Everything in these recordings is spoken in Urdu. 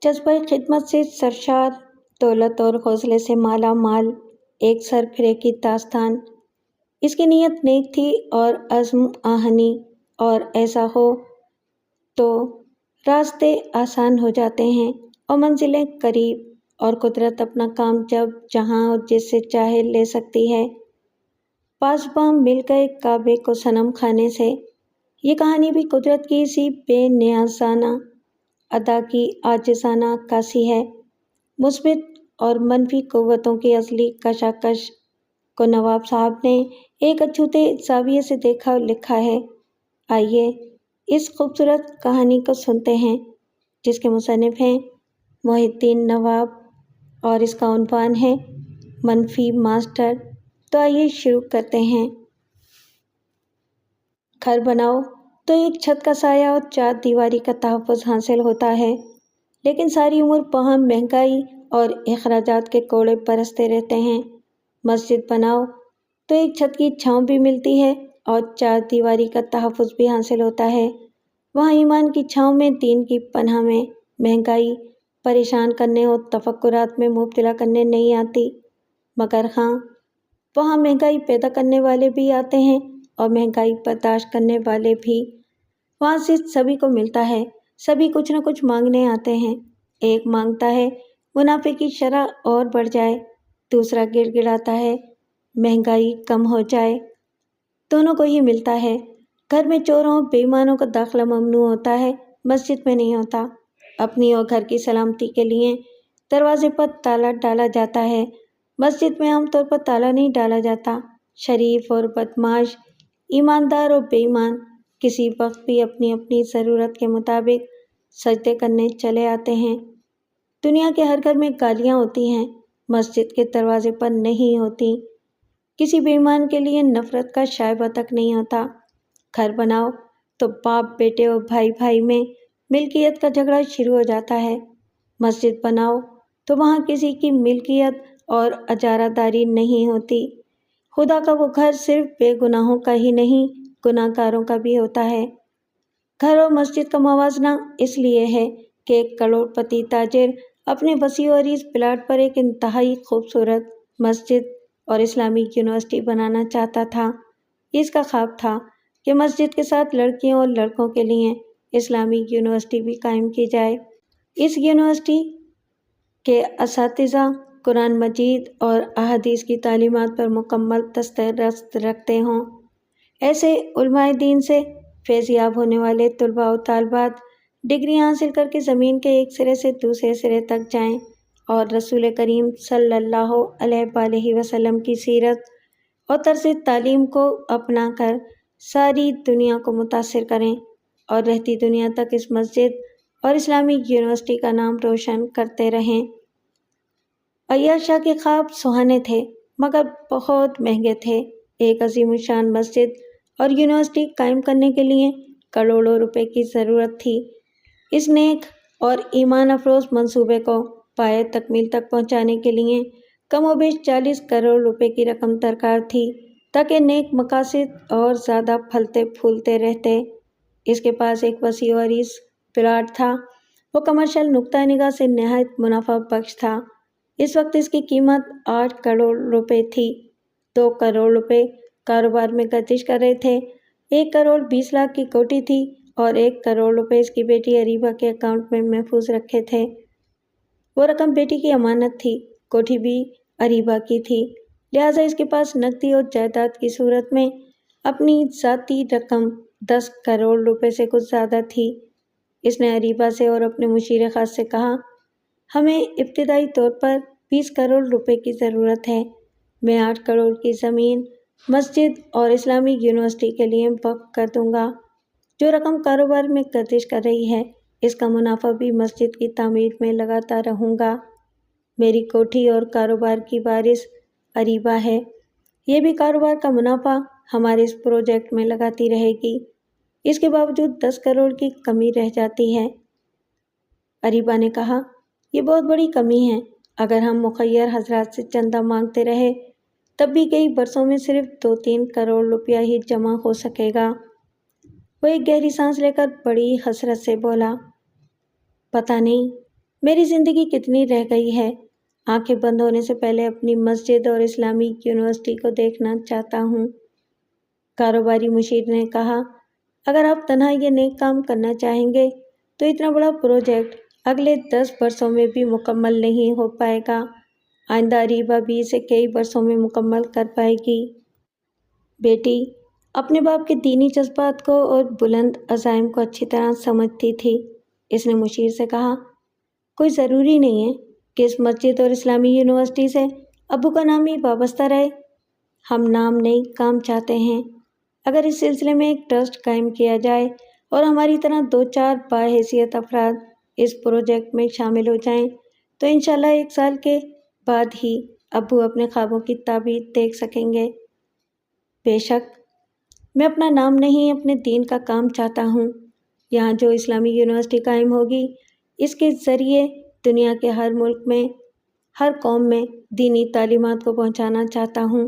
جذبہ خدمت سے سرشار، دولت اور حوصلے سے مالا مال، ایک سرفرے کی داستان۔ اس کی نیت نیک تھی اور عزم آہنی، اور ایسا ہو تو راستے آسان ہو جاتے ہیں اور منزلیں قریب، اور قدرت اپنا کام جب جہاں اور جس سے چاہے لے سکتی ہے۔ پاسباں مل گئے کعبے کو صنم کھانے سے۔ یہ کہانی بھی قدرت کی اسی بے نیازانہ ادا کی عاجزانہ عکاسی ہے۔ مثبت اور منفی قوتوں کی ازلی کشاکش کو نواب صاحب نے ایک اچھوتے زاویے سے دیکھا اور لکھا ہے۔ آئیے اس خوبصورت کہانی کو سنتے ہیں، جس کے مصنف ہیں محی الدین نواب، اور اس کا عنوان ہے منفی ماسٹر۔ تو آئیے شروع کرتے ہیں۔ گھر بناؤ تو ایک چھت کا سایہ اور چار دیواری کا تحفظ حاصل ہوتا ہے، لیکن ساری عمر وہاں مہنگائی اور اخراجات کے کوڑے برستے رہتے ہیں۔ مسجد بناؤ تو ایک چھت کی چھاؤں بھی ملتی ہے اور چار دیواری کا تحفظ بھی حاصل ہوتا ہے۔ وہاں ایمان کی چھاؤں میں، دین کی پناہ میں، مہنگائی پریشان کرنے اور تفکرات میں مبتلا کرنے نہیں آتی، مگر ہاں، وہاں مہنگائی پیدا کرنے والے بھی آتے ہیں اور مہنگائی برداشت کرنے والے بھی۔ وہاں سے سبھی کو ملتا ہے، سبھی کچھ نہ کچھ مانگنے آتے ہیں۔ ایک مانگتا ہے منافع کی شرح اور بڑھ جائے، دوسرا گڑ گڑاتا ہے مہنگائی کم ہو جائے۔ دونوں کو ہی ملتا ہے۔ گھر میں چوروں بے ایمانوں کا داخلہ ممنوع ہوتا ہے، مسجد میں نہیں ہوتا۔ اپنی اور گھر کی سلامتی کے لیے دروازے پر تالا ڈالا جاتا ہے، مسجد میں عام طور پر تالا نہیں ڈالا جاتا۔ شریف اور بدمعاش، ایماندار اور بے ایمان کسی وقت بھی اپنی اپنی ضرورت کے مطابق سجدے کرنے چلے آتے ہیں۔ دنیا کے ہر گھر میں گالیاں ہوتی ہیں، مسجد کے دروازے پر نہیں ہوتی۔ کسی بے ایمان کے لیے نفرت کا شائبہ تک نہیں ہوتا۔ گھر بناؤ تو باپ بیٹے اور بھائی بھائی میں ملکیت کا جھگڑا شروع ہو جاتا ہے۔ مسجد بناؤ تو وہاں کسی کی ملکیت اور اجارہ داری نہیں ہوتی۔ خدا کا وہ گھر صرف بے گناہوں کا ہی نہیں، گناہ گاروں کا بھی ہوتا ہے۔ گھر اور مسجد کا موازنہ اس لیے ہے کہ ایک کروڑ پتی تاجر اپنے وسیع و عریض پلاٹ پر ایک انتہائی خوبصورت مسجد اور اسلامک یونیورسٹی بنانا چاہتا تھا۔ اس کا خواب تھا کہ مسجد کے ساتھ لڑکیوں اور لڑکوں کے لیے اسلامک یونیورسٹی بھی قائم کی جائے۔ اس یونیورسٹی کے اساتذہ قرآن مجید اور احادیث کی تعلیمات پر مکمل دسترس رکھتے ہوں۔ ایسے علماء دین سے فیض یاب ہونے والے طلباء و طالبات ڈگریاں حاصل کر کے زمین کے ایک سرے سے دوسرے سرے تک جائیں اور رسول کریم صلی اللہ علیہ وآلہ وسلم کی سیرت اور طرز تعلیم کو اپنا کر ساری دنیا کو متاثر کریں اور رہتی دنیا تک اس مسجد اور اسلامک یونیورسٹی کا نام روشن کرتے رہیں۔ عیاش شاہ کے خواب سہانے تھے، مگر بہت مہنگے تھے۔ ایک عظیم الشان مسجد اور یونیورسٹی قائم کرنے کے لیے کروڑوں روپے کی ضرورت تھی۔ اس نیک اور ایمان افروز منصوبے کو پایۂ تکمیل تک پہنچانے کے لیے کم و بیش 40 کروڑ روپے کی رقم درکار تھی، تاکہ نیک مقاصد اور زیادہ پھلتے پھولتے رہتے۔ اس کے پاس ایک وسیع و عریض پلاٹ تھا، وہ کمرشل نقطہ نگاہ سے نہایت منافع بخش تھا۔ اس وقت اس کی قیمت 8 کروڑ روپے تھی۔ 2 کروڑ روپے کاروبار میں گردش کر رہے تھے، 1 کروڑ 20 لاکھ کی کوٹھی تھی اور 1 کروڑ روپے اس کی بیٹی اریبہ کے اکاؤنٹ میں محفوظ رکھے تھے۔ وہ رقم بیٹی کی امانت تھی، کوٹھی بھی اریبہ کی تھی، لہٰذا اس کے پاس نقدی اور جائیداد کی صورت میں اپنی ذاتی رقم 10 کروڑ روپے سے کچھ زیادہ تھی۔ اس نے اریبہ سے اور اپنے مشیر خاص سے کہا، ہمیں ابتدائی طور پر 20 کروڑ روپے کی ضرورت ہے۔ میں 8 کروڑ کی زمین مسجد اور اسلامک یونیورسٹی کے لیے وقف کر دوں گا۔ جو رقم کاروبار میں گردش کر رہی ہے، اس کا منافع بھی مسجد کی تعمیر میں لگاتا رہوں گا۔ میری کوٹھی اور کاروبار کی وارث اریبہ ہے، یہ بھی کاروبار کا منافع ہمارے اس پروجیکٹ میں لگاتی رہے گی۔ اس کے باوجود 10 کروڑ کی کمی رہ جاتی ہے۔ اریبہ نے کہا، یہ بہت بڑی کمی ہے۔ اگر ہم مخیر حضرات سے چندہ مانگتے رہے تب بھی کئی برسوں میں صرف 2-3 کروڑ روپیہ ہی جمع ہو سکے گا۔ وہ ایک گہری سانس لے کر بڑی حسرت سے بولا، پتہ نہیں میری زندگی کتنی رہ گئی ہے، آنکھیں بند ہونے سے پہلے اپنی مسجد اور اسلامی یونیورسٹی کو دیکھنا چاہتا ہوں۔ کاروباری مشیر نے کہا، اگر آپ تنہا یہ نیک کام کرنا چاہیں گے تو اتنا بڑا پروجیکٹ اگلے 10 برسوں میں بھی مکمل نہیں ہو پائے گا۔ آئندہ اریبہ بھی اسے کئی برسوں میں مکمل کر پائے گی۔ بیٹی اپنے باپ کے دینی جذبات کو اور بلند عزائم کو اچھی طرح سمجھتی تھی۔ اس نے مشیر سے کہا، کوئی ضروری نہیں ہے کہ اس مسجد اور اسلامی یونیورسٹی سے ابو کا نام ہی وابستہ رہے۔ ہم نام نہیں کام چاہتے ہیں۔ اگر اس سلسلے میں ایک ٹرسٹ قائم کیا جائے اور ہماری طرح 2-4 باحیثیت افراد اس پروجیکٹ میں شامل ہو جائیں تو انشاءاللہ 1 سال کے بعد ہی ابو اپنے خوابوں کی تعبیر دیکھ سکیں گے۔ بے شک میں اپنا نام نہیں اپنے دین کا کام چاہتا ہوں۔ یہاں جو اسلامی یونیورسٹی قائم ہوگی اس کے ذریعے دنیا کے ہر ملک میں، ہر قوم میں دینی تعلیمات کو پہنچانا چاہتا ہوں۔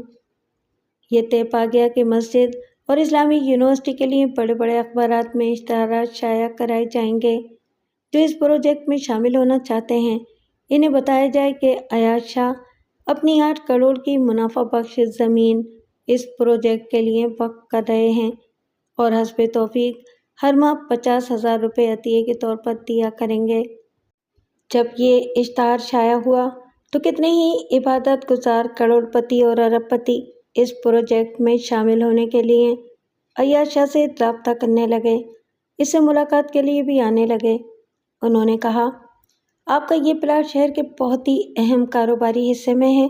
یہ طے پا گیا کہ مسجد اور اسلامی یونیورسٹی کے لیے بڑے بڑے اخبارات میں اشتہارات شائع کرائے جائیں گے۔ جو اس پروجیکٹ میں شامل ہونا چاہتے ہیں انہیں بتایا جائے کہ ایاز شاہ اپنی 8 کروڑ کی منافع بخش زمین اس پروجیکٹ کے لیے وقف کر رہے ہیں اور حسب توفیق ہر ماہ 50,000 روپے عطیے کے طور پر دیا کریں گے۔ جب یہ اشتہار شائع ہوا تو کتنے ہی عبادت گزار کروڑ پتی اور ارب پتی اس پروجیکٹ میں شامل ہونے کے لیے ایاز شاہ سے رابطہ کرنے لگے، اس سے ملاقات کے لیے بھی آنے لگے۔ انہوں نے کہا، آپ کا یہ پلاٹ شہر کے بہت ہی اہم کاروباری حصے میں ہے۔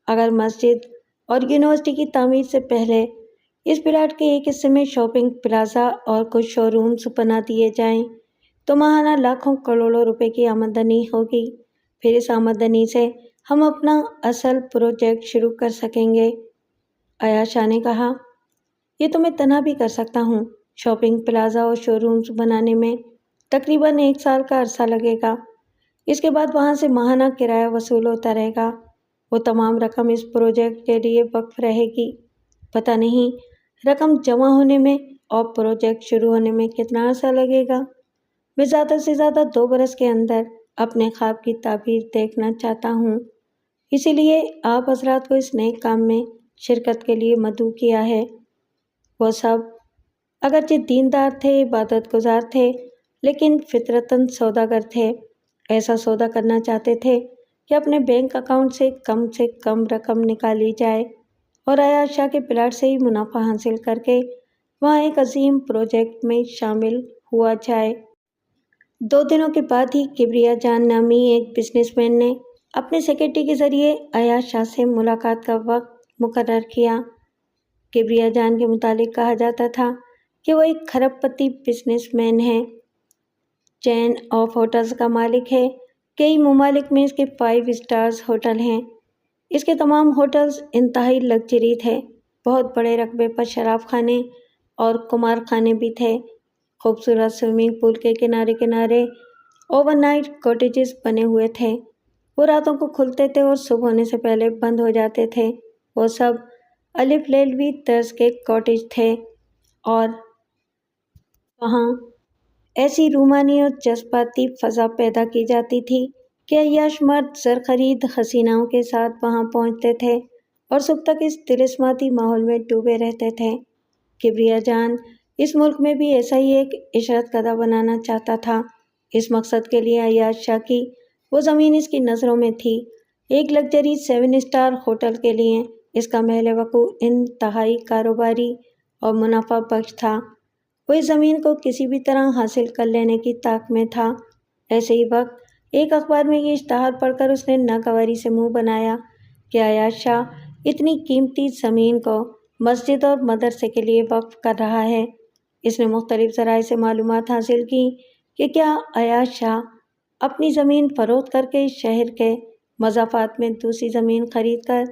اگر مسجد اور یونیورسٹی کی تعمیر سے پہلے اس پلاٹ کے ایک حصے میں شاپنگ پلازا اور کچھ شو رومز بنا دیے جائیں تو ماہانہ لاکھوں کروڑوں روپے کی آمدنی ہوگی۔ پھر اس آمدنی سے ہم اپنا اصل پروجیکٹ شروع کر سکیں گے۔ ایاز شاہ نے کہا، یہ تو میں تنہا بھی کر سکتا ہوں۔ شاپنگ پلازا اور شو رومز بنانے میں تقریباً 1 سال کا عرصہ لگے گا۔ اس کے بعد وہاں سے ماہانہ کرایہ وصول ہوتا رہے گا۔ وہ تمام رقم اس پروجیکٹ کے لیے وقف رہے گی۔ پتہ نہیں رقم جمع ہونے میں اور پروجیکٹ شروع ہونے میں کتنا عرصہ لگے گا۔ میں زیادہ سے زیادہ 2 برس کے اندر اپنے خواب کی تعبیر دیکھنا چاہتا ہوں۔ اسی لیے آپ حضرات کو اس نئے کام میں شرکت کے لیے مدعو کیا ہے۔ وہ سب اگرچہ دیندار تھے، عبادت گزار تھے، لیکن فطرتاً سوداگر تھے۔ ایسا سودا کرنا چاہتے تھے کہ اپنے بینک اکاؤنٹ سے کم رقم نکالی جائے اور ایاز شاہ کے پلاٹ سے ہی منافع حاصل کر کے وہاں ایک عظیم پروجیکٹ میں شامل ہوا جائے۔ 2 دنوں کے بعد ہی کبریا جان نامی ایک بزنس مین نے اپنے سیکرٹری کے ذریعے ایاز شاہ سے ملاقات کا وقت مقرر کیا۔ کبریا جان کے متعلق کہا جاتا تھا کہ وہ ایک کھرب پتی بزنس مین ہے، چین آف ہوٹلز کا مالک ہے۔ کئی ممالک میں اس کے 5 اسٹارز ہوٹل ہیں۔ اس کے تمام ہوٹلز انتہائی لگژری تھے۔ بہت بڑے رقبے پر شراب خانے اور قمار خانے بھی تھے۔ خوبصورت سوئمنگ پول کے کنارے کنارے اوور نائٹ کاٹیجز بنے ہوئے تھے۔ وہ راتوں کو کھلتے تھے اور صبح ہونے سے پہلے بند ہو جاتے تھے۔ وہ سب الف لیلوی طرز کے کاٹیج تھے اور وہاں ایسی رومانی اور جذباتی فضا پیدا کی جاتی تھی کہ عیاش مرد زر خرید حسیناؤں کے ساتھ وہاں پہنچتے تھے اور صبح تک اس طلسماتی ماحول میں ڈوبے رہتے تھے۔ کبریا جان اس ملک میں بھی ایسا ہی ایک عشرت کدہ بنانا چاہتا تھا۔ اس مقصد کے لیے ایاز شاہ کی وہ زمین اس کی نظروں میں تھی۔ ایک لگژری 7 اسٹار ہوٹل کے لیے اس کا محل وقوع انتہائی کاروباری اور منافع بخش تھا۔ وہ اس زمین کو کسی بھی طرح حاصل کر لینے کی طاق میں تھا۔ ایسے ہی وقت ایک اخبار میں یہ اشتہار پڑھ کر اس نے ناگواری سے منہ بنایا کہ ایاز شاہ اتنی قیمتی زمین کو مسجد اور مدرسے کے لیے وقف کر رہا ہے۔ اس نے مختلف ذرائع سے معلومات حاصل کی کہ کیا ایاز شاہ اپنی زمین فروخت کر کے شہر کے مضافات میں دوسری زمین خرید کر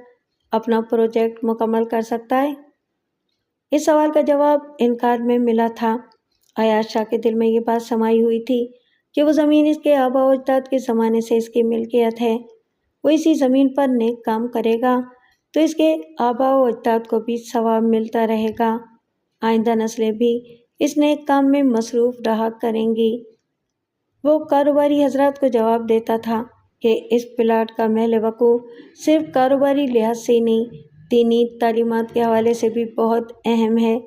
اپنا پروجیکٹ مکمل کر سکتا ہے؟ اس سوال کا جواب انکار میں ملا تھا۔ ایاز شاہ کے دل میں یہ بات سمائی ہوئی تھی کہ وہ زمین اس کے آباء و اجداد کے زمانے سے اس کی ملکیت ہے۔ وہ اسی زمین پر نیک کام کرے گا تو اس کے آباء و اجداد کو بھی ثواب ملتا رہے گا۔ آئندہ نسلیں بھی اس نیک کام میں مصروف رہا کریں گی۔ وہ کاروباری حضرات کو جواب دیتا تھا کہ اس پلاٹ کا محل وقوع صرف کاروباری لحاظ سے ہی نہیں، دینی تعلیمات کے حوالے سے بھی بہت اہم ہے۔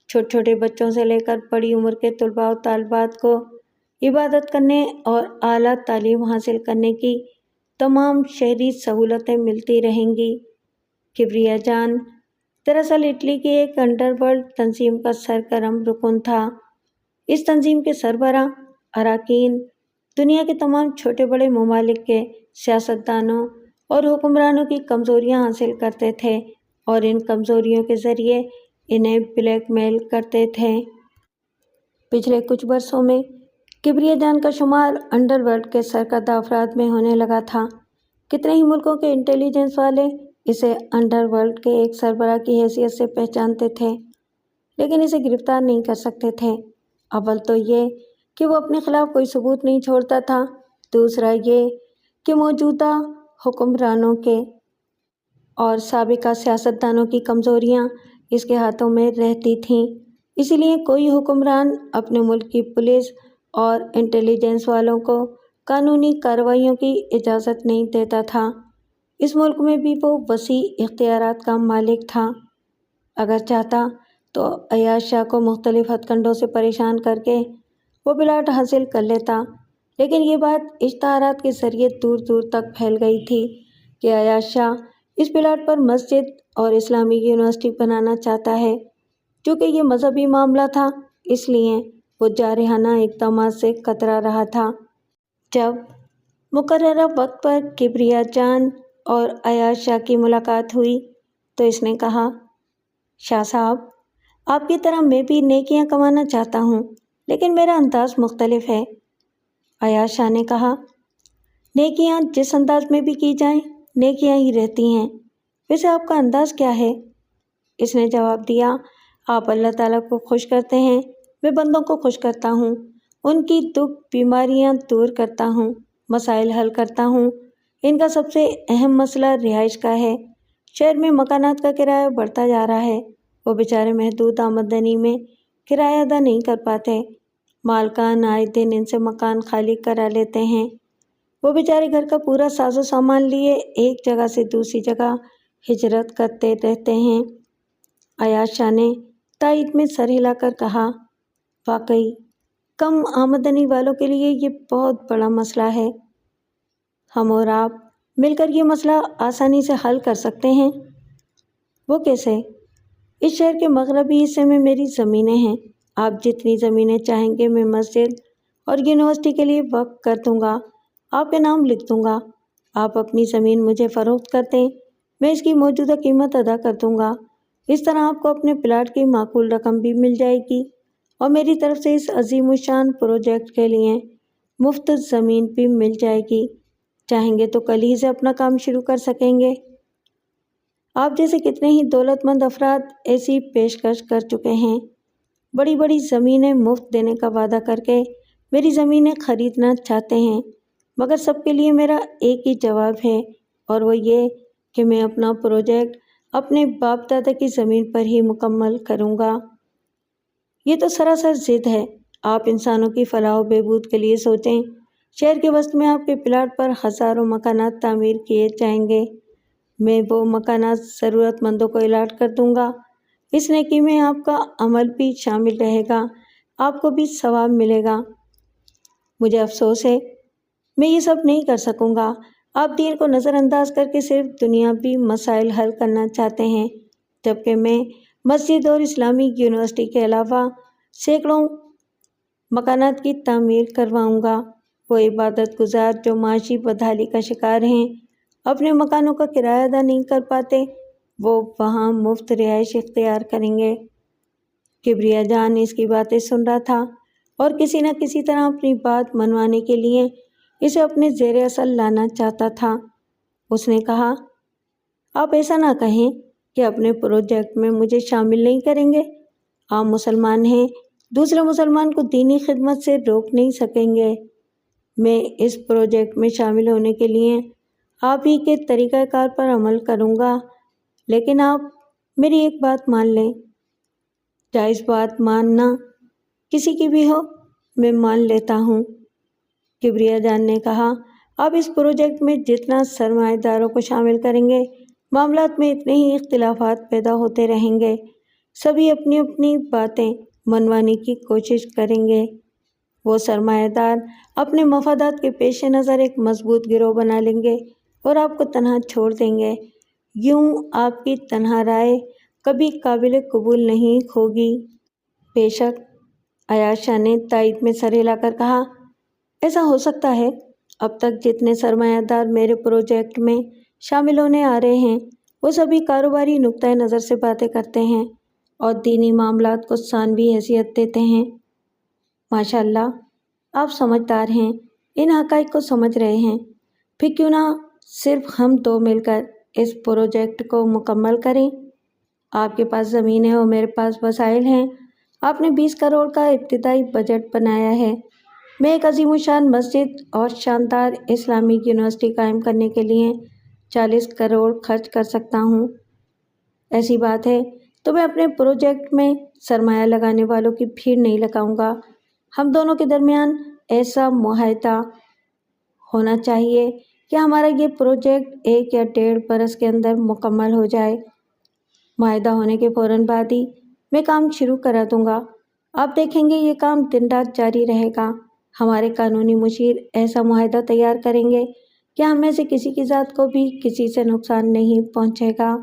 چھوٹے چھوٹے بچوں سے لے کر بڑی عمر کے طلباء و طالبات کو عبادت کرنے اور اعلیٰ تعلیم حاصل کرنے کی تمام شہری سہولتیں ملتی رہیں گی۔ کبریہ جان دراصل اٹلی کی ایک انڈر ورلڈ تنظیم کا سرگرم رکن تھا۔ اس تنظیم کے سربراہ اراکین دنیا کے تمام چھوٹے بڑے ممالک کے سیاستدانوں اور حکمرانوں کی کمزوریاں حاصل کرتے تھے اور ان کمزوریوں کے ذریعے انہیں بلیک میل کرتے تھے۔ پچھلے کچھ برسوں میں کبریہ جان کا شمار انڈر ورلڈ کے سرکردہ افراد میں ہونے لگا تھا۔ کتنے ہی ملکوں کے انٹیلیجنس والے اسے انڈر ورلڈ کے ایک سربراہ کی حیثیت سے پہچانتے تھے، لیکن اسے گرفتار نہیں کر سکتے تھے۔ اول تو یہ کہ وہ اپنے خلاف کوئی ثبوت نہیں چھوڑتا تھا، دوسرا یہ کہ موجودہ حکمرانوں کے اور سابقہ سیاستدانوں کی کمزوریاں اس کے ہاتھوں میں رہتی تھیں، اسی لیے کوئی حکمران اپنے ملک کی پولیس اور انٹیلیجنس والوں کو قانونی کارروائیوں کی اجازت نہیں دیتا تھا۔ اس ملک میں بھی وہ وسیع اختیارات کا مالک تھا۔ اگر چاہتا تو ایاز شاہ کو مختلف ہتھ کنڈوں سے پریشان کر کے وہ پلاٹ حاصل کر لیتا، لیکن یہ بات اشتہارات کے ذریعے دور دور تک پھیل گئی تھی کہ ایاز شاہ اس پلاٹ پر مسجد اور اسلامی یونیورسٹی بنانا چاہتا ہے۔ چونکہ یہ مذہبی معاملہ تھا، اس لیے وہ جارحانہ اقدامات سے کترا رہا تھا۔ جب مقررہ وقت پر کبریہ جان اور ایاز شاہ کی ملاقات ہوئی تو اس نے کہا، شاہ صاحب، آپ کی طرح میں بھی نیکیاں کمانا چاہتا ہوں، لیکن میرا انداز مختلف ہے۔ ایاز شاہ نے کہا، نیکیاں جس انداز میں بھی کی جائیں نیکیاں ہی رہتی ہیں، ویسے آپ کا انداز کیا ہے؟ اس نے جواب دیا، آپ اللہ تعالیٰ کو خوش کرتے ہیں، میں بندوں کو خوش کرتا ہوں، ان کی دکھ بیماریاں دور کرتا ہوں، مسائل حل کرتا ہوں۔ ان کا سب سے اہم مسئلہ رہائش کا ہے۔ شہر میں مکانات کا کرایہ بڑھتا جا رہا ہے، وہ بیچارے محدود آمدنی میں کرایہ ادا نہیں کر پاتے، مالکان آئے دن ان سے مکان خالی کرا لیتے ہیں، وہ بیچارے گھر کا پورا ساز و سامان لیے ایک جگہ سے دوسری جگہ ہجرت کرتے رہتے ہیں۔ ایاز شاہ نے تائید میں سر ہلا کر کہا، واقعی کم آمدنی والوں کے لیے یہ بہت بڑا مسئلہ ہے۔ ہم اور آپ مل کر یہ مسئلہ آسانی سے حل کر سکتے ہیں۔ وہ کیسے؟ اس شہر کے مغربی حصے میں میری زمینیں ہیں، آپ جتنی زمینیں چاہیں گے میں مسجد اور یونیورسٹی کے لیے وقف کر دوں گا، آپ کے نام لکھ دوں گا۔ آپ اپنی زمین مجھے فروخت کر دیں، میں اس کی موجودہ قیمت ادا کر دوں گا، اس طرح آپ کو اپنے پلاٹ کی معقول رقم بھی مل جائے گی اور میری طرف سے اس عظیم الشان پروجیکٹ کے لیے مفت زمین بھی مل جائے گی، چاہیں گے تو کل ہی سے اپنا کام شروع کر سکیں گے۔ آپ جیسے کتنے ہی دولت مند افراد ایسی پیشکش کر چکے ہیں، بڑی بڑی زمینیں مفت دینے کا وعدہ کر کے میری زمینیں خریدنا چاہتے ہیں، مگر سب کے لیے میرا ایک ہی جواب ہے، اور وہ یہ کہ میں اپنا پروجیکٹ اپنے باپ دادا کی زمین پر ہی مکمل کروں گا۔ یہ تو سراسر ضد ہے، آپ انسانوں کی فلاح و بہبود کے لیے سوچیں۔ شہر کے وسط میں آپ کے پلاٹ پر ہزاروں مکانات تعمیر کیے جائیں گے، میں وہ مکانات ضرورت مندوں کو الاٹ کر دوں گا، اس نیکی میں آپ کا عمل بھی شامل رہے گا، آپ کو بھی ثواب ملے گا۔ مجھے افسوس ہے، میں یہ سب نہیں کر سکوں گا۔ آپ دین کو نظر انداز کر کے صرف دنیاوی مسائل حل کرنا چاہتے ہیں، جبکہ میں مسجد اور اسلامی یونیورسٹی کے علاوہ سینکڑوں مکانات کی تعمیر کرواؤں گا۔ وہ عبادت گزار جو معاشی بدحالی کا شکار ہیں، اپنے مکانوں کا کرایہ ادا نہیں کر پاتے، وہ وہاں مفت رہائش اختیار کریں گے۔ کبریہ جان اس کی باتیں سن رہا تھا اور کسی نہ کسی طرح اپنی بات منوانے کے لیے اسے اپنے زیر اثر لانا چاہتا تھا۔ اس نے کہا، آپ ایسا نہ کہیں کہ اپنے پروجیکٹ میں مجھے شامل نہیں کریں گے، آپ مسلمان ہیں، دوسرے مسلمان کو دینی خدمت سے روک نہیں سکیں گے۔ میں اس پروجیکٹ میں شامل ہونے کے لیے آپ ہی کے طریقہ کار پر عمل کروں گا، لیکن آپ میری ایک بات مان لیں۔ جائز بات ماننا کسی کی بھی ہو، میں مان لیتا ہوں۔ کبریا جان نے کہا، آپ اس پروجیکٹ میں جتنا سرمایہ داروں کو شامل کریں گے، معاملات میں اتنے ہی اختلافات پیدا ہوتے رہیں گے۔ سبھی اپنی اپنی باتیں منوانے کی کوشش کریں گے۔ وہ سرمایہ دار اپنے مفادات کے پیش نظر ایک مضبوط گروہ بنا لیں گے اور آپ کو تنہا چھوڑ دیں گے۔ یوں آپ کی تنہا رائے کبھی قابل قبول نہیں ہوگی۔ بے شک، عیاشہ نے تائید میں سر ہلا کر کہا، ایسا ہو سکتا ہے۔ اب تک جتنے سرمایہ دار میرے پروجیکٹ میں شامل ہونے آ رہے ہیں، وہ سبھی کاروباری نقطۂ نظر سے باتیں کرتے ہیں اور دینی معاملات کو ثانوی حیثیت دیتے ہیں۔ ماشاء اللہ، آپ سمجھدار ہیں، ان حقائق کو سمجھ رہے ہیں۔ پھر کیوں نہ صرف ہم دو مل کر اس پروجیکٹ کو مکمل کریں؟ آپ کے پاس زمین ہے اور میرے پاس وسائل ہیں۔ آپ نے 20 کروڑ کا ابتدائی بجٹ بنایا ہے۔ میں ایک عظیم الشان مسجد اور شاندار اسلامک یونیورسٹی قائم کرنے کے لیے 40 کروڑ خرچ کر سکتا ہوں۔ ایسی بات ہے تو میں اپنے پروجیکٹ میں سرمایہ لگانے والوں کی بھیڑ نہیں لگاؤں گا۔ ہم دونوں کے درمیان ایسا معاہدہ ہونا چاہیے کہ ہمارا یہ پروجیکٹ 1 یا 1.5 برس کے اندر مکمل ہو جائے۔ معاہدہ ہونے کے فوراً بعد ہی میں کام شروع کرا دوں گا۔ آپ دیکھیں گے یہ کام دن رات جاری رہے گا۔ ہمارے قانونی مشیر ایسا معاہدہ تیار کریں گے کہ ہم میں سے کسی کی ذات کو بھی کسی سے نقصان نہیں پہنچے گا۔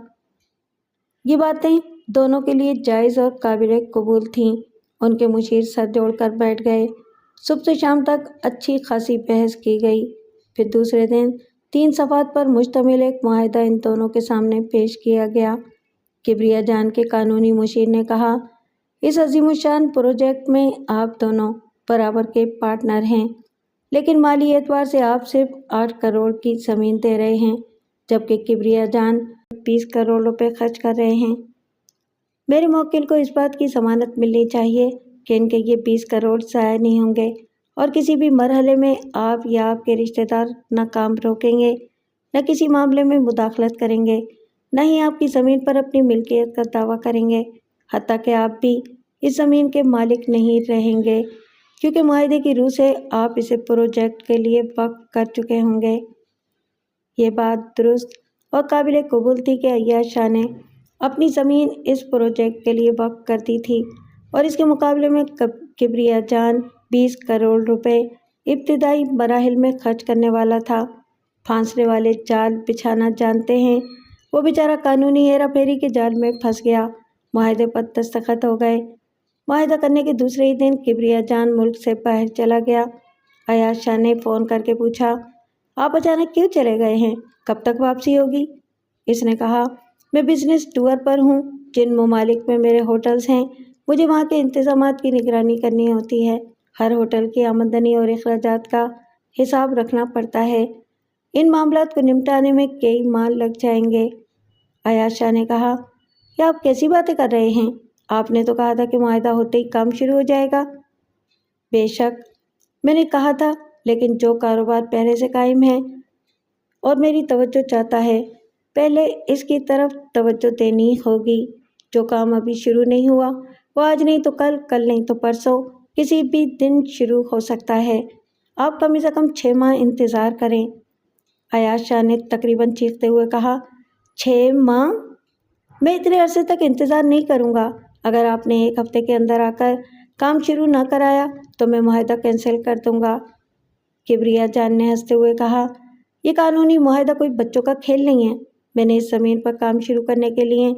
یہ باتیں دونوں کے لیے جائز اور قابل قبول تھیں۔ ان کے مشیر سر جوڑ کر بیٹھ گئے۔ صبح سے شام تک اچھی خاصی بحث کی گئی۔ پھر دوسرے دن 3 صفحات پر مشتمل ایک معاہدہ ان دونوں کے سامنے پیش کیا گیا۔ کبریا جان کے قانونی مشیر نے کہا، اس عظیم الشان پروجیکٹ میں آپ دونوں برابر کے پارٹنر ہیں، لیکن مالی اعتبار سے آپ صرف 8 کروڑ کی زمین دے رہے ہیں، جبکہ کبریا جان 20 کروڑ روپے خرچ کر رہے ہیں۔ میرے موکل کو اس بات کی ضمانت ملنی چاہیے کہ ان کے یہ 20 کروڑ ضائع نہیں ہوں گے اور کسی بھی مرحلے میں آپ یا آپ کے رشتہ دار نہ کام روکیں گے، نہ کسی معاملے میں مداخلت کریں گے، نہ ہی آپ کی زمین پر اپنی ملکیت کا دعویٰ کریں گے، حتیٰ کہ آپ بھی اس زمین کے مالک نہیں رہیں گے، کیونکہ معاہدے کی روح سے آپ اسے پروجیکٹ کے لیے وقف کر چکے ہوں گے۔ یہ بات درست اور قابل قبول تھی کہ عیاش شاہ نے اپنی زمین اس پروجیکٹ کے لیے وقف کر دی تھی اور اس کے مقابلے میں کبریا جان 20 کروڑ روپے ابتدائی مراحل میں خرچ کرنے والا تھا۔ پھانسنے والے جال بچھانا جانتے ہیں، وہ بیچارہ قانونی ہیرا پھیری کے جال میں پھنس گیا۔ معاہدے پر دستخط ہو گئے۔ معاہدہ کرنے کے دوسرے ہی دن کبریا جان ملک سے باہر چلا گیا۔ عیاش شاہ نے فون کر کے پوچھا، آپ اچانک کیوں چلے گئے ہیں؟ کب تک واپسی ہوگی؟ اس نے کہا، میں بزنس ٹور پر ہوں۔ جن ممالک میں میرے ہوٹلز ہیں، مجھے وہاں کے انتظامات کی نگرانی کرنی ہوتی ہے۔ ہر ہوٹل کی آمدنی اور اخراجات کا حساب رکھنا پڑتا ہے۔ ان معاملات کو نمٹانے میں کئی ماہ لگ جائیں گے۔ عیاش شاہ نے کہا، یہ آپ کیسی باتیں کر رہے ہیں؟ آپ نے تو کہا تھا کہ معاہدہ ہوتے ہی کام شروع ہو جائے گا۔ بے شک میں نے کہا تھا، لیکن جو کاروبار پہلے سے قائم ہے اور میری توجہ چاہتا ہے، پہلے اس کی طرف توجہ دینی ہوگی۔ جو کام ابھی شروع نہیں ہوا، وہ آج نہیں تو کل، کل نہیں تو پرسوں، کسی بھی دن شروع ہو سکتا ہے۔ آپ کم از کم 6 ماہ انتظار کریں۔ عیاش شاہ نے تقریباً چیختے ہوئے کہا، 6 ماہ؟ میں اتنے عرصے تک انتظار نہیں کروں گا۔ اگر آپ نے 1 ہفتے کے اندر آ کر کام شروع نہ کرایا تو میں معاہدہ کینسل کر دوں گا۔ کبریا جان نے ہنستے ہوئے کہا، یہ قانونی معاہدہ کوئی بچوں کا کھیل نہیں ہے۔ میں نے اس زمین پر کام شروع کرنے کے لیے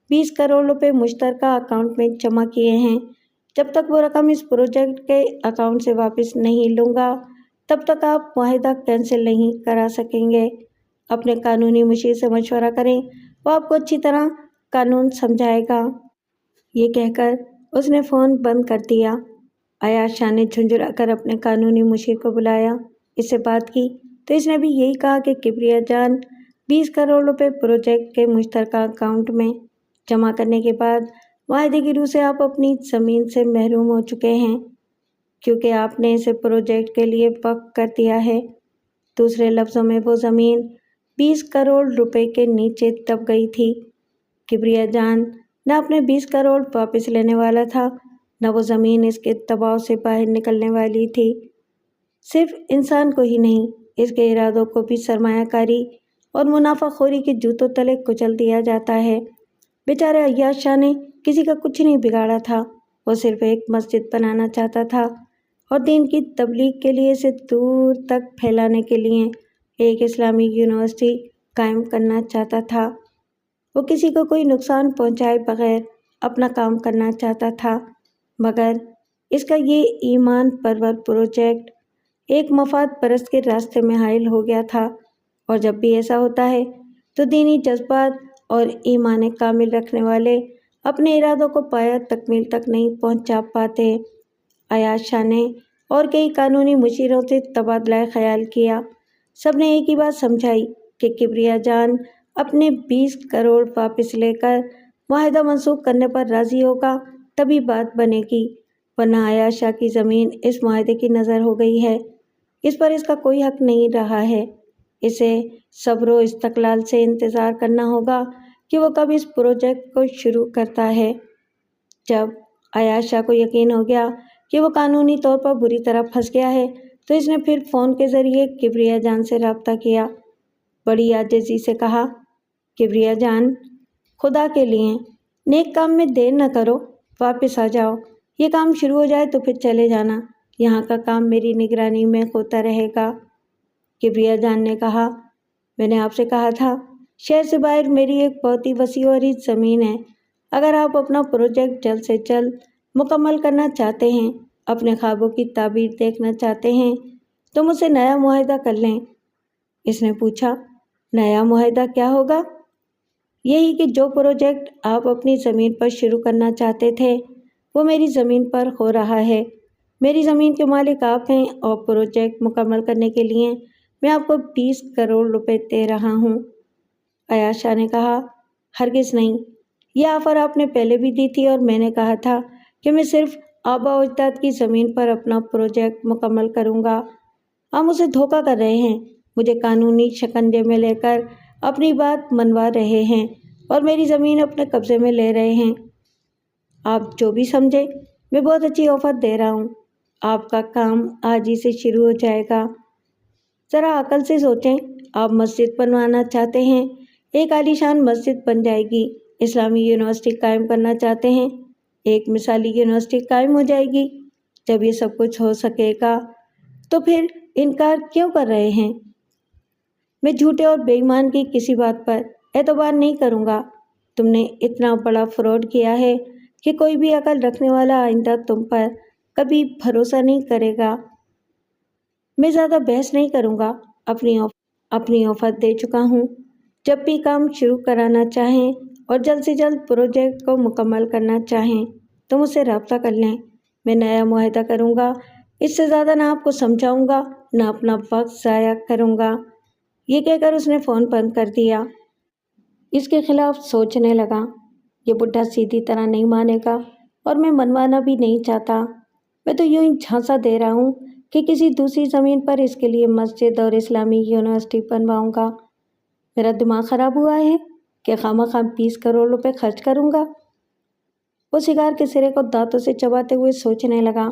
20 کروڑ روپے مشترکہ اکاؤنٹ میں جمع کیے ہیں۔ جب تک وہ رقم اس پروجیکٹ کے اکاؤنٹ سے واپس نہیں لوں گا، تب تک آپ معاہدہ کینسل نہیں کرا سکیں گے۔ اپنے قانونی مشیر سے مشورہ کریں، وہ آپ کو اچھی طرح قانون سمجھائے گا۔ یہ کہہ کر اس نے فون بند کر دیا۔ عیاش شاہ نے جھنجھلا کر اپنے قانونی مشیر کو بلایا، اس سے بات کی تو اس نے بھی یہی کہا کہ کبریا جان 20 کروڑ روپے پروجیکٹ کے مشترکہ اکاؤنٹ میں جمع کرنے کے بعد معاہدے کی روح سے آپ اپنی زمین سے محروم ہو چکے ہیں، کیونکہ آپ نے اسے پروجیکٹ کے لیے وقف کر دیا ہے۔ دوسرے لفظوں میں وہ زمین 20 کروڑ روپے کے نیچے دب گئی تھی۔ کبریا جان نہ اپنے 20 کروڑ واپس لینے والا تھا، نہ وہ زمین اس کے دباؤ سے باہر نکلنے والی تھی۔ صرف انسان کو ہی نہیں، اس کے ارادوں کو بھی سرمایہ کاری اور منافع خوری کے جوتوں تلے کچل دیا جاتا ہے۔ بیچارے عیاش شاہ نے کسی کا کچھ نہیں بگاڑا تھا، وہ صرف ایک مسجد بنانا چاہتا تھا اور دین کی تبلیغ کے لیے اسے دور تک پھیلانے کے لیے ایک اسلامی یونیورسٹی قائم کرنا چاہتا تھا۔ وہ کسی کو کوئی نقصان پہنچائے بغیر اپنا کام کرنا چاہتا تھا، مگر اس کا یہ ایمان پرور پروجیکٹ ایک مفاد پرست کے راستے میں حائل ہو گیا تھا، اور جب بھی ایسا ہوتا ہے تو دینی جذبات اور ایمان کامل رکھنے والے اپنے ارادوں کو پایہ تکمیل تک نہیں پہنچا پاتے۔ عیاش شاہ نے اور کئی قانونی مشیروں سے تبادلہ خیال کیا۔ سب نے ایک ہی بات سمجھائی کہ کبریا جان اپنے 20 کروڑ واپس لے کر معاہدہ منسوخ کرنے پر راضی ہوگا تبھی بات بنے گی، ورنہ عیاش شاہ کی زمین اس معاہدے کی نظر ہو گئی ہے، اس پر اس کا کوئی حق نہیں رہا ہے۔ اسے صبر و استقلال سے انتظار کرنا ہوگا کہ وہ کب اس پروجیکٹ کو شروع کرتا ہے۔ جب عیاش شاہ کو یقین ہو گیا کہ وہ قانونی طور پر بری طرح پھنس گیا ہے تو اس نے پھر فون کے ذریعے کبریا جان سے رابطہ کیا۔ بڑی عاجزی سے کہا، کبریا جان، خدا کے لیے نیک کام میں دیر نہ کرو، واپس آ جاؤ۔ یہ کام شروع ہو جائے تو پھر چلے جانا، یہاں کا کام میری نگرانی میں ہوتا رہے گا۔ کبریا جان نے کہا، میں نے آپ سے کہا تھا، شہر سے باہر میری ایک بہت ہی وسیع و عریض زمین ہے۔ اگر آپ اپنا پروجیکٹ جلد سے جلد مکمل کرنا چاہتے ہیں، اپنے خوابوں کی تعبیر دیکھنا چاہتے ہیں تو مجھ سے نیا معاہدہ کر لیں۔ اس نے پوچھا، نیا معاہدہ کیا ہوگا؟ یہی کہ جو پروجیکٹ آپ اپنی زمین پر شروع کرنا چاہتے تھے وہ میری زمین پر ہو رہا ہے۔ میری زمین کے مالک آپ ہیں اور پروجیکٹ مکمل کرنے کے لیے میں آپ کو 20 کروڑ روپے دے رہا ہوں۔ عیاش شاہ نے کہا، ہرگز نہیں، یہ آفر آپ نے پہلے بھی دی تھی اور میں نے کہا تھا کہ میں صرف آباء و اجداد کی زمین پر اپنا پروجیکٹ مکمل کروں گا۔ آپ مجھے دھوکہ کر رہے ہیں، مجھے قانونی شکنجے میں لے کر اپنی بات منوا رہے ہیں اور میری زمین اپنے قبضے میں لے رہے ہیں۔ آپ جو بھی سمجھے، میں بہت اچھی آفر دے رہا ہوں، آپ کا کام آج ہی سے شروع ہو جائے گا۔ ذرا عقل سے سوچیں، آپ مسجد بنوانا چاہتے ہیں، ایک عالیشان مسجد بن جائے گی۔ اسلامی یونیورسٹی قائم کرنا چاہتے ہیں، ایک مثالی یونیورسٹی قائم ہو جائے گی۔ جب یہ سب کچھ ہو سکے گا تو پھر انکار کیوں کر رہے ہیں؟ میں جھوٹے اور بے ایمان کی کسی بات پر اعتبار نہیں کروں گا۔ تم نے اتنا بڑا فراڈ کیا ہے کہ کوئی بھی عقل رکھنے والا آئندہ تم پر کبھی بھروسہ نہیں کرے گا۔ میں زیادہ بحث نہیں کروں گا، اپنی آفر دے چکا ہوں۔ جب بھی کام شروع کرانا چاہیں اور جلد سے جلد پروجیکٹ کو مکمل کرنا چاہیں تو مجھ سے رابطہ کر لیں، میں نیا معاہدہ کروں گا۔ اس سے زیادہ نہ آپ کو سمجھاؤں گا، نہ اپنا وقت ضائع کروں گا۔ یہ کہہ کر اس نے فون بند کر دیا۔ اس کے خلاف سوچنے لگا، یہ بڈھا سیدھی طرح نہیں مانے گا اور میں منوانا بھی نہیں چاہتا۔ میں تو یوں ہی جھانسا دے رہا ہوں کہ کسی دوسری زمین پر اس کے لیے مسجد اور اسلامی یونیورسٹی بنواؤں گا۔ میرا دماغ خراب ہوا ہے کہ خواہ 20 کروڑ روپے خرچ کروں گا۔ وہ سگار کے سرے کو دانتوں سے چباتے ہوئے سوچنے لگا،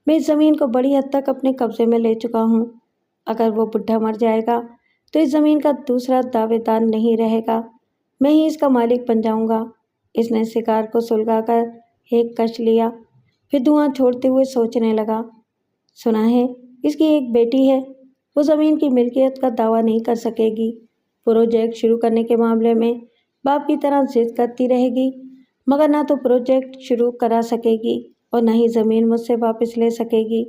میں اس زمین کو بڑی حد تک اپنے قبضے میں لے چکا ہوں۔ اگر وہ بڈھا مر جائے گا تو اس زمین کا دوسرا دعوے دار نہیں رہے گا، میں ہی اس کا مالک بن جاؤں گا۔ اس نے سگار کو سلگا کر ایک کش لیا، پھر دھواں چھوڑتے ہوئے سوچنے لگا، سنا ہے اس کی ایک بیٹی ہے، وہ زمین کی ملکیت کا دعویٰ نہیں کر سکے گی، پروجیکٹ شروع کرنے کے معاملے میں باپ کی طرح ضد کرتی رہے گی، مگر نہ تو پروجیکٹ شروع کرا سکے گی اور نہ ہی زمین مجھ سے واپس لے سکے گی۔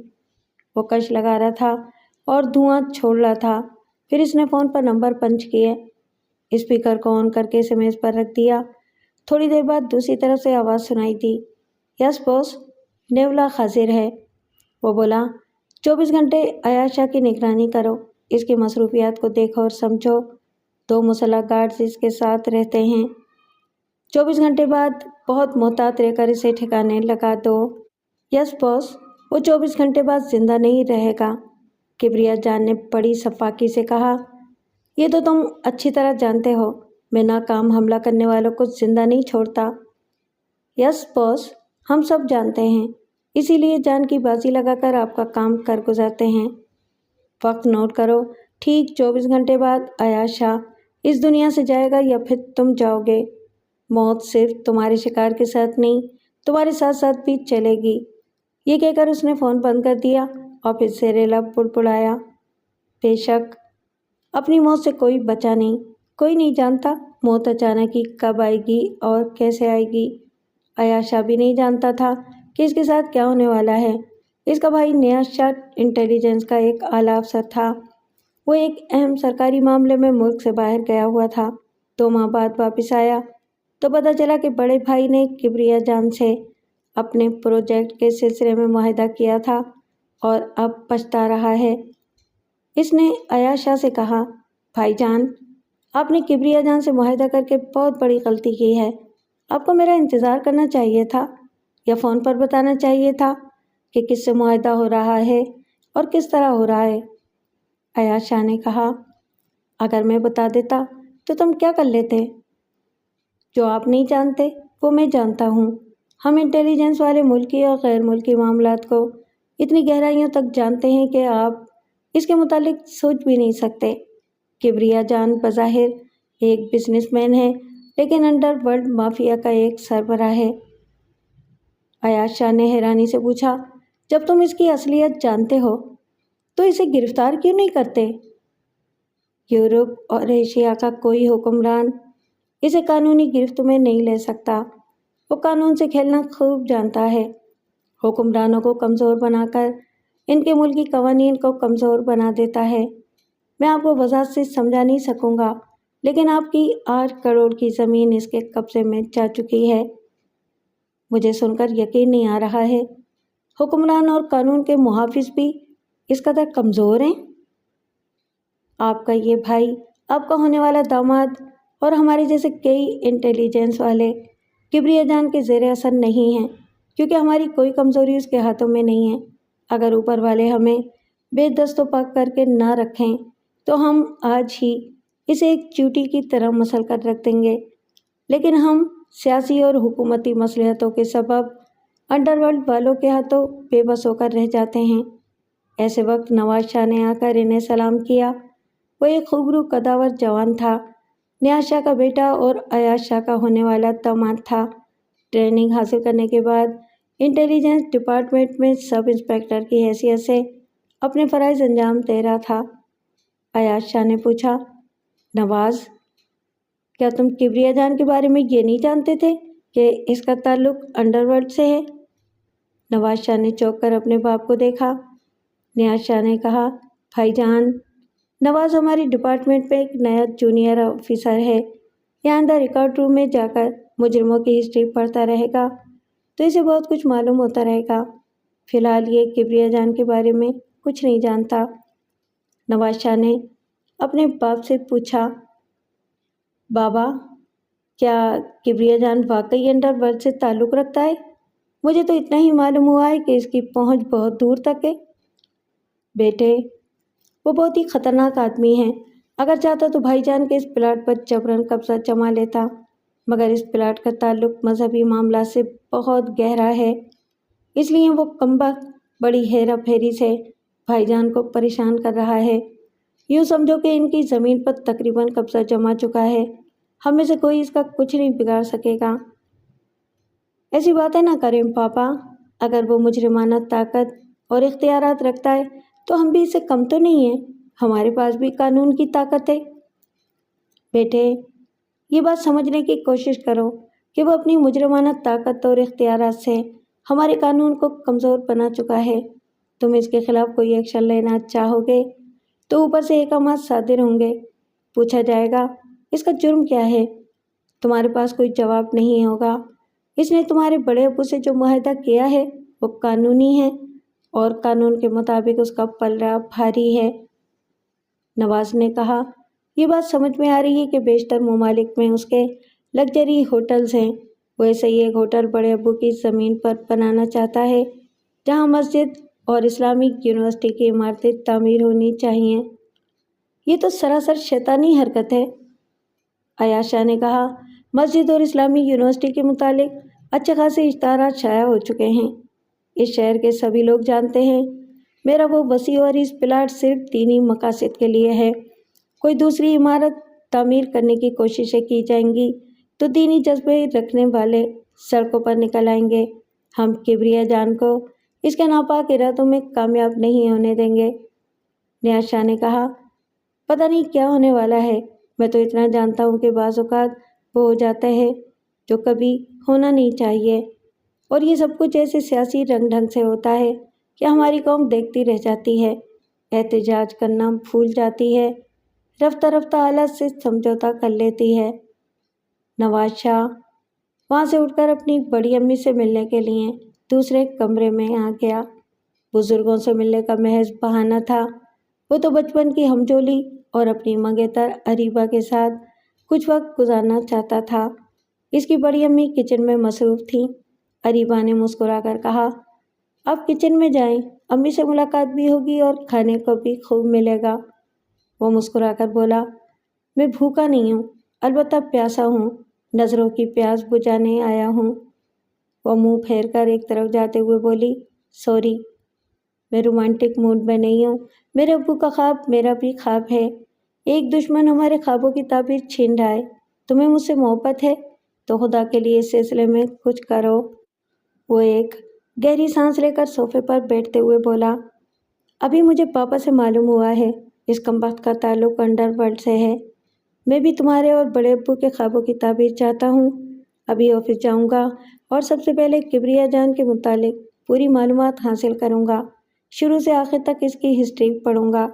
وہ کش لگا رہا تھا اور دھواں چھوڑ رہا تھا۔ پھر اس نے فون پر نمبر پنچ کیے، اسپیکر کو آن کر کے اسے میز پر رکھ دیا۔ تھوڑی دیر بعد دوسری طرف سے آواز سنائی دی، یس باس، نیولا حاضر ہے۔ وہ بولا، 24 گھنٹے عیاش شاہ کی نگرانی کرو، اس کی مصروفیات کو دیکھو اور سمجھو، 2 مسلح گارڈز اس کے ساتھ رہتے ہیں۔ 24 گھنٹے بعد بہت محتاط رہ کر اسے ٹھکانے لگا دو۔ یس باس، وہ 24 گھنٹے بعد زندہ نہیں رہے گا، کبریا جان نے بڑی شفاقی سے کہا۔ یہ تو تم اچھی طرح جانتے ہو، میں ناکام حملہ کرنے والوں کو زندہ نہیں چھوڑتا۔ یس باس، ہم سب جانتے ہیں، اسی لیے جان کی بازی لگا کر آپ کا کام کر گزارتے ہیں۔ وقت نوٹ کرو، ٹھیک 24 گھنٹے بعد عیاش شاہ اس دنیا سے جائے گا یا پھر تم جاؤ گے۔ موت صرف تمہارے شکار کے ساتھ نہیں، تمہارے ساتھ ساتھ بھی چلے گی۔ یہ کہہ کر اس نے فون بند کر دیا اور پھر زیر لب پڑپڑایا، بے شک اپنی موت سے کوئی بچا نہیں، کوئی نہیں جانتا موت اچانک ہی کب آئے گی اور کیسے آئے گی۔ عیاش شاہ بھی نہیں جانتا تھا کہ اس کے ساتھ کیا ہونے والا ہے۔ اس کا بھائی نیاز شاہ انٹیلیجنس کا ایک اعلیٰ افسر تھا۔ وہ ایک اہم سرکاری معاملے میں ملک سے باہر گیا ہوا تھا۔ 2 ماہ بعد واپس آیا تو پتہ چلا کہ بڑے بھائی نے کبریا جان سے اپنے پروجیکٹ کے سلسلے میں معاہدہ کیا تھا اور اب پچھتا رہا ہے۔ اس نے عیاش شاہ سے کہا، بھائی جان، آپ نے کبریا جان سے معاہدہ کر کے بہت بڑی غلطی کی ہے۔ آپ کو میرا انتظار کرنا چاہیے تھا یا فون پر بتانا چاہیے تھا کہ کس سے معاہدہ ہو رہا ہے اور کس طرح ہو رہا ہے۔ عیاش شاہ نے کہا، اگر میں بتا دیتا تو تم کیا کر لیتے؟ جو آپ نہیں جانتے وہ میں جانتا ہوں۔ ہم انٹیلیجنس والے ملکی اور غیر ملکی معاملات کو اتنی گہرائیوں تک جانتے ہیں کہ آپ اس کے متعلق سوچ بھی نہیں سکتے۔ کبریا جان بظاہر ایک بزنس مین ہے لیکن انڈر ورلڈ مافیا کا ایک سربراہ ہے۔ عیاش شاہ نے حیرانی سے پوچھا، جب تم اس کی اصلیت جانتے ہو تو اسے گرفتار کیوں نہیں کرتے؟ یورپ اور ایشیا کا کوئی حکمران اسے قانونی گرفت میں نہیں لے سکتا۔ وہ قانون سے کھیلنا خوب جانتا ہے، حکمرانوں کو کمزور بنا کر ان کے ملکی قوانین کو کمزور بنا دیتا ہے۔ میں آپ کو وضاحت سے سمجھا نہیں سکوں گا، لیکن آپ کی 8 کروڑ کی زمین اس کے قبضے میں جا چکی ہے۔ مجھے سن کر یقین نہیں آ رہا ہے، حکمران اور قانون کے محافظ بھی اس قدر کمزور ہیں؟ آپ کا یہ بھائی، آپ کا ہونے والا داماد اور ہمارے جیسے کئی انٹیلیجنس والے کبریا جان کے زیر اثر نہیں ہیں، کیونکہ ہماری کوئی کمزوری اس کے ہاتھوں میں نہیں ہے۔ اگر اوپر والے ہمیں بے دست و پاک کر کے نہ رکھیں تو ہم آج ہی اسے ایک چیوٹی کی طرح مسل کر رکھ دیں گے، لیکن ہم سیاسی اور حکومتی مصلحتوں کے سبب انڈر ورلڈ والوں کے ہاتھوں بے بس ہو کر رہ جاتے ہیں۔ ایسے وقت نواز شاہ نے آ کر انہیں سلام کیا۔ وہ ایک خوبرو قداور جوان تھا، نیاز شاہ کا بیٹا اور عیاش شاہ کا ہونے والا داماد تھا۔ ٹریننگ حاصل کرنے کے بعد انٹیلیجنس ڈپارٹمنٹ میں سب انسپکٹر کی حیثیت سے اپنے فرائض انجام دے رہا تھا۔ عیاش شاہ نے پوچھا، نواز، کیا تم کبریا جان کے بارے میں یہ نہیں جانتے تھے کہ اس کا تعلق انڈر ورلڈ سے ہے؟ نواز شاہ نے چونک کر اپنے باپ کو دیکھا۔ نیاز شاہ نے کہا، بھائی جان، نواز ہماری ڈپارٹمنٹ میں ایک نیا جونیئر آفیسر ہے۔ یہ آئندہ ریکارڈ روم میں جا کر مجرموں کی ہسٹری پڑھتا رہے گا تو اسے بہت کچھ معلوم ہوتا رہے گا۔ فی الحال یہ کبریا جان کے بارے میں کچھ نہیں جانتا۔ نواز شاہ نے اپنے باپ سے پوچھا، بابا، کیا کبریا جان واقعی انڈر ورلڈ سے تعلق رکھتا ہے؟ مجھے تو اتنا ہی معلوم ہوا ہے کہ اس کی پہنچ بہت دور تک ہے۔ بیٹے، وہ بہت ہی خطرناک آدمی ہے۔ اگر چاہتا تو بھائی جان کے اس پلاٹ پر جبراً قبضہ جما لیتا، مگر اس پلاٹ کا تعلق مذہبی معاملات سے بہت گہرا ہے، اس لیے وہ کمبخت بڑی ہیرا پھیری سے بھائی جان کو پریشان کر رہا ہے۔ یوں سمجھو کہ ان کی زمین پر تقریباً قبضہ جما چکا ہے۔ ہم میں سے کوئی اس کا کچھ نہیں بگاڑ سکے گا۔ ایسی باتیں نہ کریں پاپا، اگر وہ مجرمانہ طاقت اور اختیارات رکھتا ہے تو ہم بھی اس سے کم تو نہیں ہیں، ہمارے پاس بھی قانون کی طاقت ہے۔ بیٹے، یہ بات سمجھنے کی کوشش کرو کہ وہ اپنی مجرمانہ طاقت اور اختیارات سے ہمارے قانون کو کمزور بنا چکا ہے۔ تم اس کے خلاف کوئی ایکشن لینا چاہو گے تو اوپر سے احکامات صادر ہوں گے، پوچھا جائے گا اس کا جرم کیا ہے، تمہارے پاس کوئی جواب نہیں ہوگا۔ اس نے تمہارے بڑے ابو سے جو معاہدہ کیا ہے وہ قانونی ہے اور قانون کے مطابق اس کا پلڑا بھاری ہے۔ نواز نے کہا، یہ بات سمجھ میں آ رہی ہے کہ بیشتر ممالک میں اس کے لگژری ہوٹلز ہیں۔ وہ ایسے ہی ایک ہوٹل بڑے ابو کی زمین پر بنانا چاہتا ہے جہاں مسجد اور اسلامک یونیورسٹی کی عمارتیں تعمیر ہونی چاہیے۔ یہ تو سراسر شیطانی حرکت ہے۔ عیاش شاہ نے کہا، مسجد اور اسلامی یونیورسٹی کے متعلق اچھے خاصے اشتہارات شائع ہو چکے ہیں۔ اس شہر کے سبھی لوگ جانتے ہیں میرا وہ وسیع اور اس پلاٹ صرف دینی مقاصد کے لیے ہے۔ کوئی دوسری عمارت تعمیر کرنے کی کوششیں کی جائیں گی تو دینی جذبے رکھنے والے سڑکوں پر نکل آئیں گے۔ ہم کبریا جان کو اس کے ناپاک ارادوں میں کامیاب نہیں ہونے دیں گے۔ نیاز شاہ نے کہا، پتہ نہیں کیا ہونے والا ہے، میں تو اتنا جانتا ہوں کہ بعض اوقات وہ ہو جاتا ہے جو کبھی ہونا نہیں چاہیے، اور یہ سب کچھ ایسے سیاسی رنگ ڈھنگ سے ہوتا ہے کہ ہماری قوم دیکھتی رہ جاتی ہے، احتجاج کرنا بھول جاتی ہے، رفتہ رفتہ حالات سے سمجھوتا کر لیتی ہے۔ نواز شاہ وہاں سے اٹھ کر اپنی بڑی امی سے ملنے کے لیے دوسرے کمرے میں آ گیا۔ بزرگوں سے ملنے کا محض بہانہ تھا۔ وہ تو بچپن کی ہمجولی اور اپنی منگیتر اریبہ کے ساتھ کچھ وقت گزارنا چاہتا تھا۔ اس کی بڑی امی کچن میں مصروف تھیں۔ اریبہ نے مسکرا کر کہا، آپ کچن میں جائیں، امی سے ملاقات بھی ہوگی اور کھانے کو بھی خوب ملے گا۔ وہ مسکرا کر بولا، میں بھوکا نہیں ہوں، البتہ پیاسا ہوں، نظروں کی پیاس بجھانے آیا ہوں۔ وہ منہ پھیر کر ایک طرف جاتے ہوئے بولی، سوری، میں رومانٹک موڈ میں نہیں ہوں، میرے ابو کا خواب میرا بھی خواب ہے، ایک دشمن ہمارے خوابوں کی تعبیر چھین رہا ہے، تمہیں مجھ سے محبت ہے تو خدا کے لیے اس سلسلے میں کچھ کرو۔ وہ ایک گہری سانس لے کر صوفے پر بیٹھتے ہوئے بولا، ابھی مجھے پاپا سے معلوم ہوا ہے، اس کمبخت کا تعلق انڈر ورلڈ سے ہے۔ میں بھی تمہارے اور بڑے ابو کے خوابوں کی تعبیر چاہتا ہوں۔ ابھی آفس جاؤں گا اور سب سے پہلے کبریا جان کے متعلق پوری معلومات حاصل کروں گا، شروع سے آخر تک اس کی ہسٹری پڑھوں گا،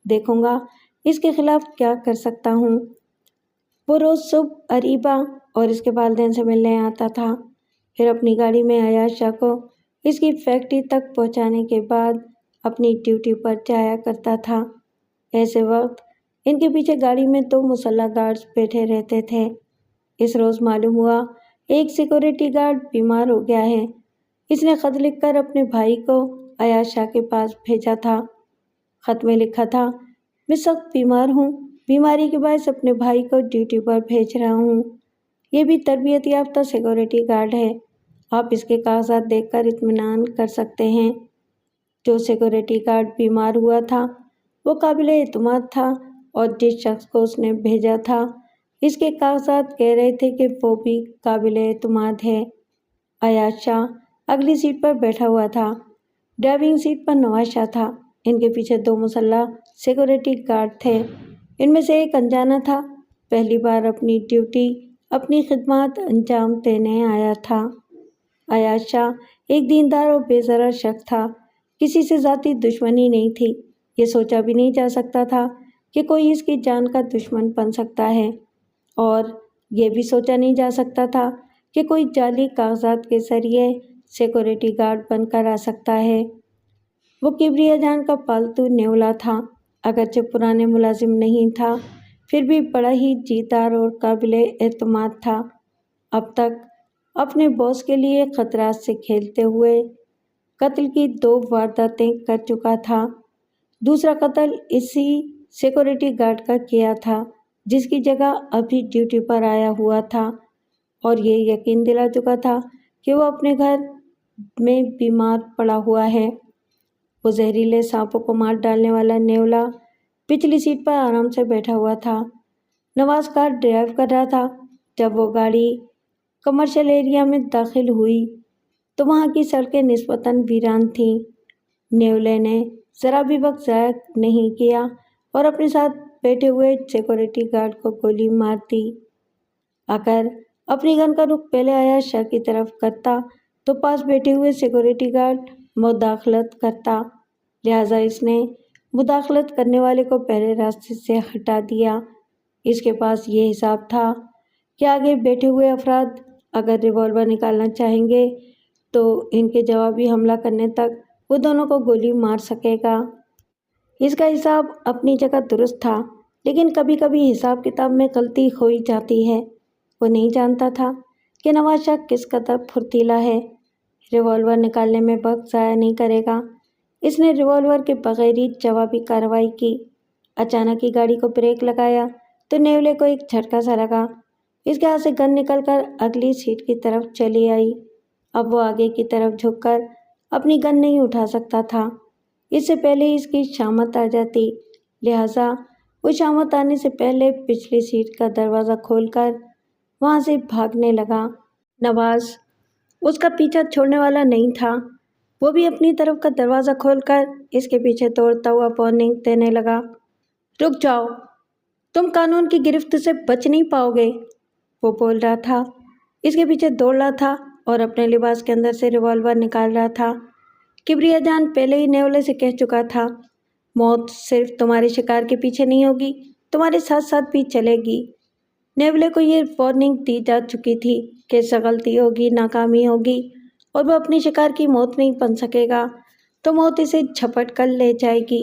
دیکھوں گا اس کے خلاف کیا کر سکتا ہوں۔ وہ روز صبح اریبہ اور اس کے والدین سے ملنے آتا تھا، پھر اپنی گاڑی میں عیاش شاہ کو اس کی فیکٹری تک پہنچانے کے بعد اپنی ڈیوٹی پر جایا کرتا تھا۔ ایسے وقت ان کے پیچھے گاڑی میں 2 مسلح گارڈز بیٹھے رہتے تھے۔ اس روز معلوم ہوا ایک سیکورٹی گارڈ بیمار ہو گیا ہے۔ اس نے خط لکھ کر اپنے بھائی کو عیاش شاہ کے پاس بھیجا تھا۔ خط میں لکھا تھا، میں سخت بیمار ہوں، بیماری کے باعث اپنے بھائی کو ڈیوٹی پر بھیج رہا ہوں۔ یہ بھی تربیت یافتہ سیکورٹی گارڈ ہے، آپ اس کے کاغذات دیکھ کر اطمینان کر سکتے ہیں۔ جو سیکورٹی گارڈ بیمار ہوا تھا وہ قابل اعتماد تھا، اور جس شخص کو اس نے بھیجا تھا اس کے کاغذات کہہ رہے تھے کہ وہ بھی قابل اعتماد ہے۔ عیاش شاہ اگلی سیٹ پر بیٹھا ہوا تھا، ڈرائیونگ سیٹ پر نواز شاہ تھا۔ ان کے پیچھے 2 مسلح سیکورٹی گارڈ تھے، ان میں سے ایک انجانا تھا، پہلی بار اپنی ڈیوٹی، اپنی خدمات انجام دینے آیا تھا۔ عیاش شاہ ایک دیندار اور بے ضرر شخص تھا، کسی سے ذاتی دشمنی نہیں تھی، یہ سوچا بھی نہیں جا سکتا تھا کہ کوئی اس کی جان کا دشمن بن سکتا ہے، اور یہ بھی سوچا نہیں جا سکتا تھا کہ کوئی جعلی کاغذات کے ذریعے سیکورٹی گارڈ بن کر آ سکتا ہے۔ وہ کبریا جان کا پالتو نیولا تھا، اگرچہ پرانے ملازم نہیں تھا، پھر بھی بڑا ہی جیدار اور قابل اعتماد تھا۔ اب تک اپنے باس کے لیے خطرات سے کھیلتے ہوئے قتل کی 2 وارداتیں کر چکا تھا۔ دوسرا قتل اسی سیکورٹی گارڈ کا کیا تھا جس کی جگہ ابھی ڈیوٹی پر آیا ہوا تھا، اور یہ یقین دلا چکا تھا کہ وہ اپنے گھر میں بیمار پڑا ہوا ہے۔ وہ زہریلے سانپوں کو مار ڈالنے والا نیولا پچھلی سیٹ پر آرام سے بیٹھا ہوا تھا۔ نواز کار ڈرائیو کر رہا تھا۔ جب وہ گاڑی کمرشل ایریا میں داخل ہوئی تو وہاں کی سڑکیں نسبتاً ویران تھیں۔ نیولے نے ذرا بھی وقت ضائع نہیں کیا اور اپنے ساتھ بیٹھے ہوئے سیکورٹی گارڈ کو گولی مار دی۔ اگر اپنی گن کا رخ پہلے عیاش شاہ کی طرف کرتا تو پاس بیٹھے ہوئے سیکورٹی گارڈ مداخلت کرتا، لہٰذا اس نے مداخلت کرنے والے کو پہلے راستے سے ہٹا دیا۔ اس کے پاس یہ حساب تھا کہ آگے بیٹھے ہوئے افراد اگر ریوالور نکالنا چاہیں گے تو ان کے جوابی حملہ کرنے تک وہ دونوں کو گولی مار سکے گا۔ اس کا حساب اپنی جگہ درست تھا، لیکن کبھی کبھی حساب کتاب میں غلطی ہو ہی جاتی ہے۔ وہ نہیں جانتا تھا کہ نواز شاہ کس قدر پھرتیلا ہے، ریوالور نکالنے میں وقت ضائع نہیں کرے گا۔ اس نے ریوالور کے بغیر ہی جوابی کارروائی کی۔ اچانک ہی گاڑی کو بریک لگایا تو نیولے کو ایک جھٹکا سا لگا، اس کے ہاتھ سے گن نکل کر اگلی سیٹ کی طرف چلی آئی۔ اب وہ آگے کی طرف جھک کر اپنی گن نہیں اٹھا سکتا تھا۔ اس سے پہلے اس کی شامت آ جاتی، لہٰذا وہ شامت آنے سے پہلے پچھلی سیٹ کا دروازہ کھول کر وہاں سے بھاگنے لگا۔ نواز اس کا پیچھا چھوڑنے والا نہیں تھا، وہ بھی اپنی طرف کا دروازہ کھول کر اس کے پیچھے دوڑتا ہوا وارننگ دینے لگا۔ رک جاؤ، تم قانون کی گرفت سے بچ نہیں پاؤ گے، وہ بول رہا تھا، اس کے پیچھے دوڑ رہا تھا اور اپنے لباس کے اندر سے ریوالور نکال رہا تھا۔ کبریا جان پہلے ہی نیولے سے کہہ چکا تھا، موت صرف تمہارے شکار کے پیچھے نہیں ہوگی، تمہارے ساتھ ساتھ بھی چلے گی۔ نیولے کو یہ وارننگ دی جا چکی تھی کہ اس سے غلطی ہوگی، ناکامی ہوگی اور وہ اپنے شکار کی موت نہیں بن سکے گا تو موت اسے جھپٹ کر لے جائے گی۔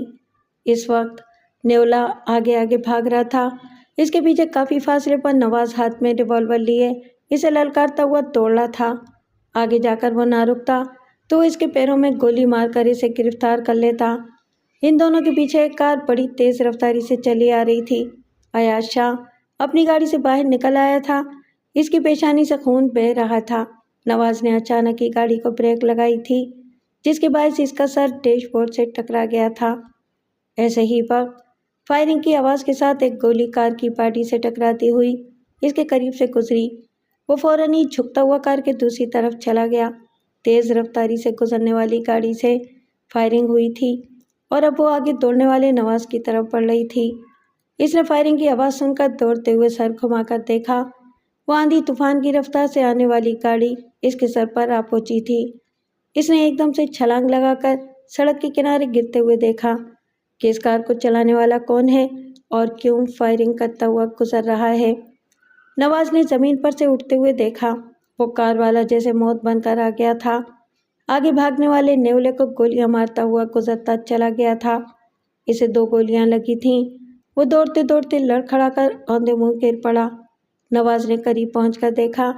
اس وقت نیولا آگے آگے بھاگ رہا تھا، اس کے پیچھے کافی فاصلے پر نواز ہاتھ میں ریوالور لیے اسے للکارتا ہوا دوڑ رہا تھا۔ آگے جا کر وہ نہ رکتا تو اس کے پیروں میں گولی مار کر اسے گرفتار کر لیتا۔ ان دونوں کے پیچھے ایک کار بڑی تیز رفتاری سے چلی آ رہی تھی۔ ایاز شاہ اپنی گاڑی سے باہر نکل آیا تھا، اس کی پیشانی سے خون بہہ رہا تھا۔ نواز نے اچانک ہی گاڑی کو بریک لگائی تھی جس کے باعث اس کا سر ڈیش بورڈ سے ٹکرا گیا تھا۔ ایسے ہی وقت فائرنگ کی آواز کے ساتھ ایک گولی کار کی باڈی سے ٹکراتی ہوئی اس کے قریب سے گزری۔ وہ فوراً ہی جھکتا ہوا کار کے دوسری طرف چلا گیا۔ تیز رفتاری سے گزرنے والی گاڑی سے فائرنگ ہوئی تھی اور اب وہ آگے دوڑنے والے نواز کی طرف بڑھ رہی تھی۔ اس نے فائرنگ کی آواز سن کر دوڑتے ہوئے سر گھما کر دیکھا، وہ آندھی طوفان کی رفتار سے آنے والی گاڑی اس کے سر پر آ پہنچی تھی۔ اس نے ایک دم سے چھلانگ لگا کر سڑک کے کنارے گرتے ہوئے دیکھا کہ اس کار کو چلانے والا کون ہے اور کیوں فائرنگ کرتا ہوا گزر رہا ہے۔ نواز نے زمین پر سے اٹھتے ہوئے دیکھا، وہ کار والا جیسے موت بن کر آ گیا تھا، آگے بھاگنے والے نیولے کو گولیاں مارتا ہوا گزرتا چلا گیا تھا۔ اسے 2 گولیاں لگی تھیں، وہ دوڑتے دوڑتے لڑکھڑا کر اوندے منہ گر پڑا۔ نواز نے قریب پہنچ کر دیکھا،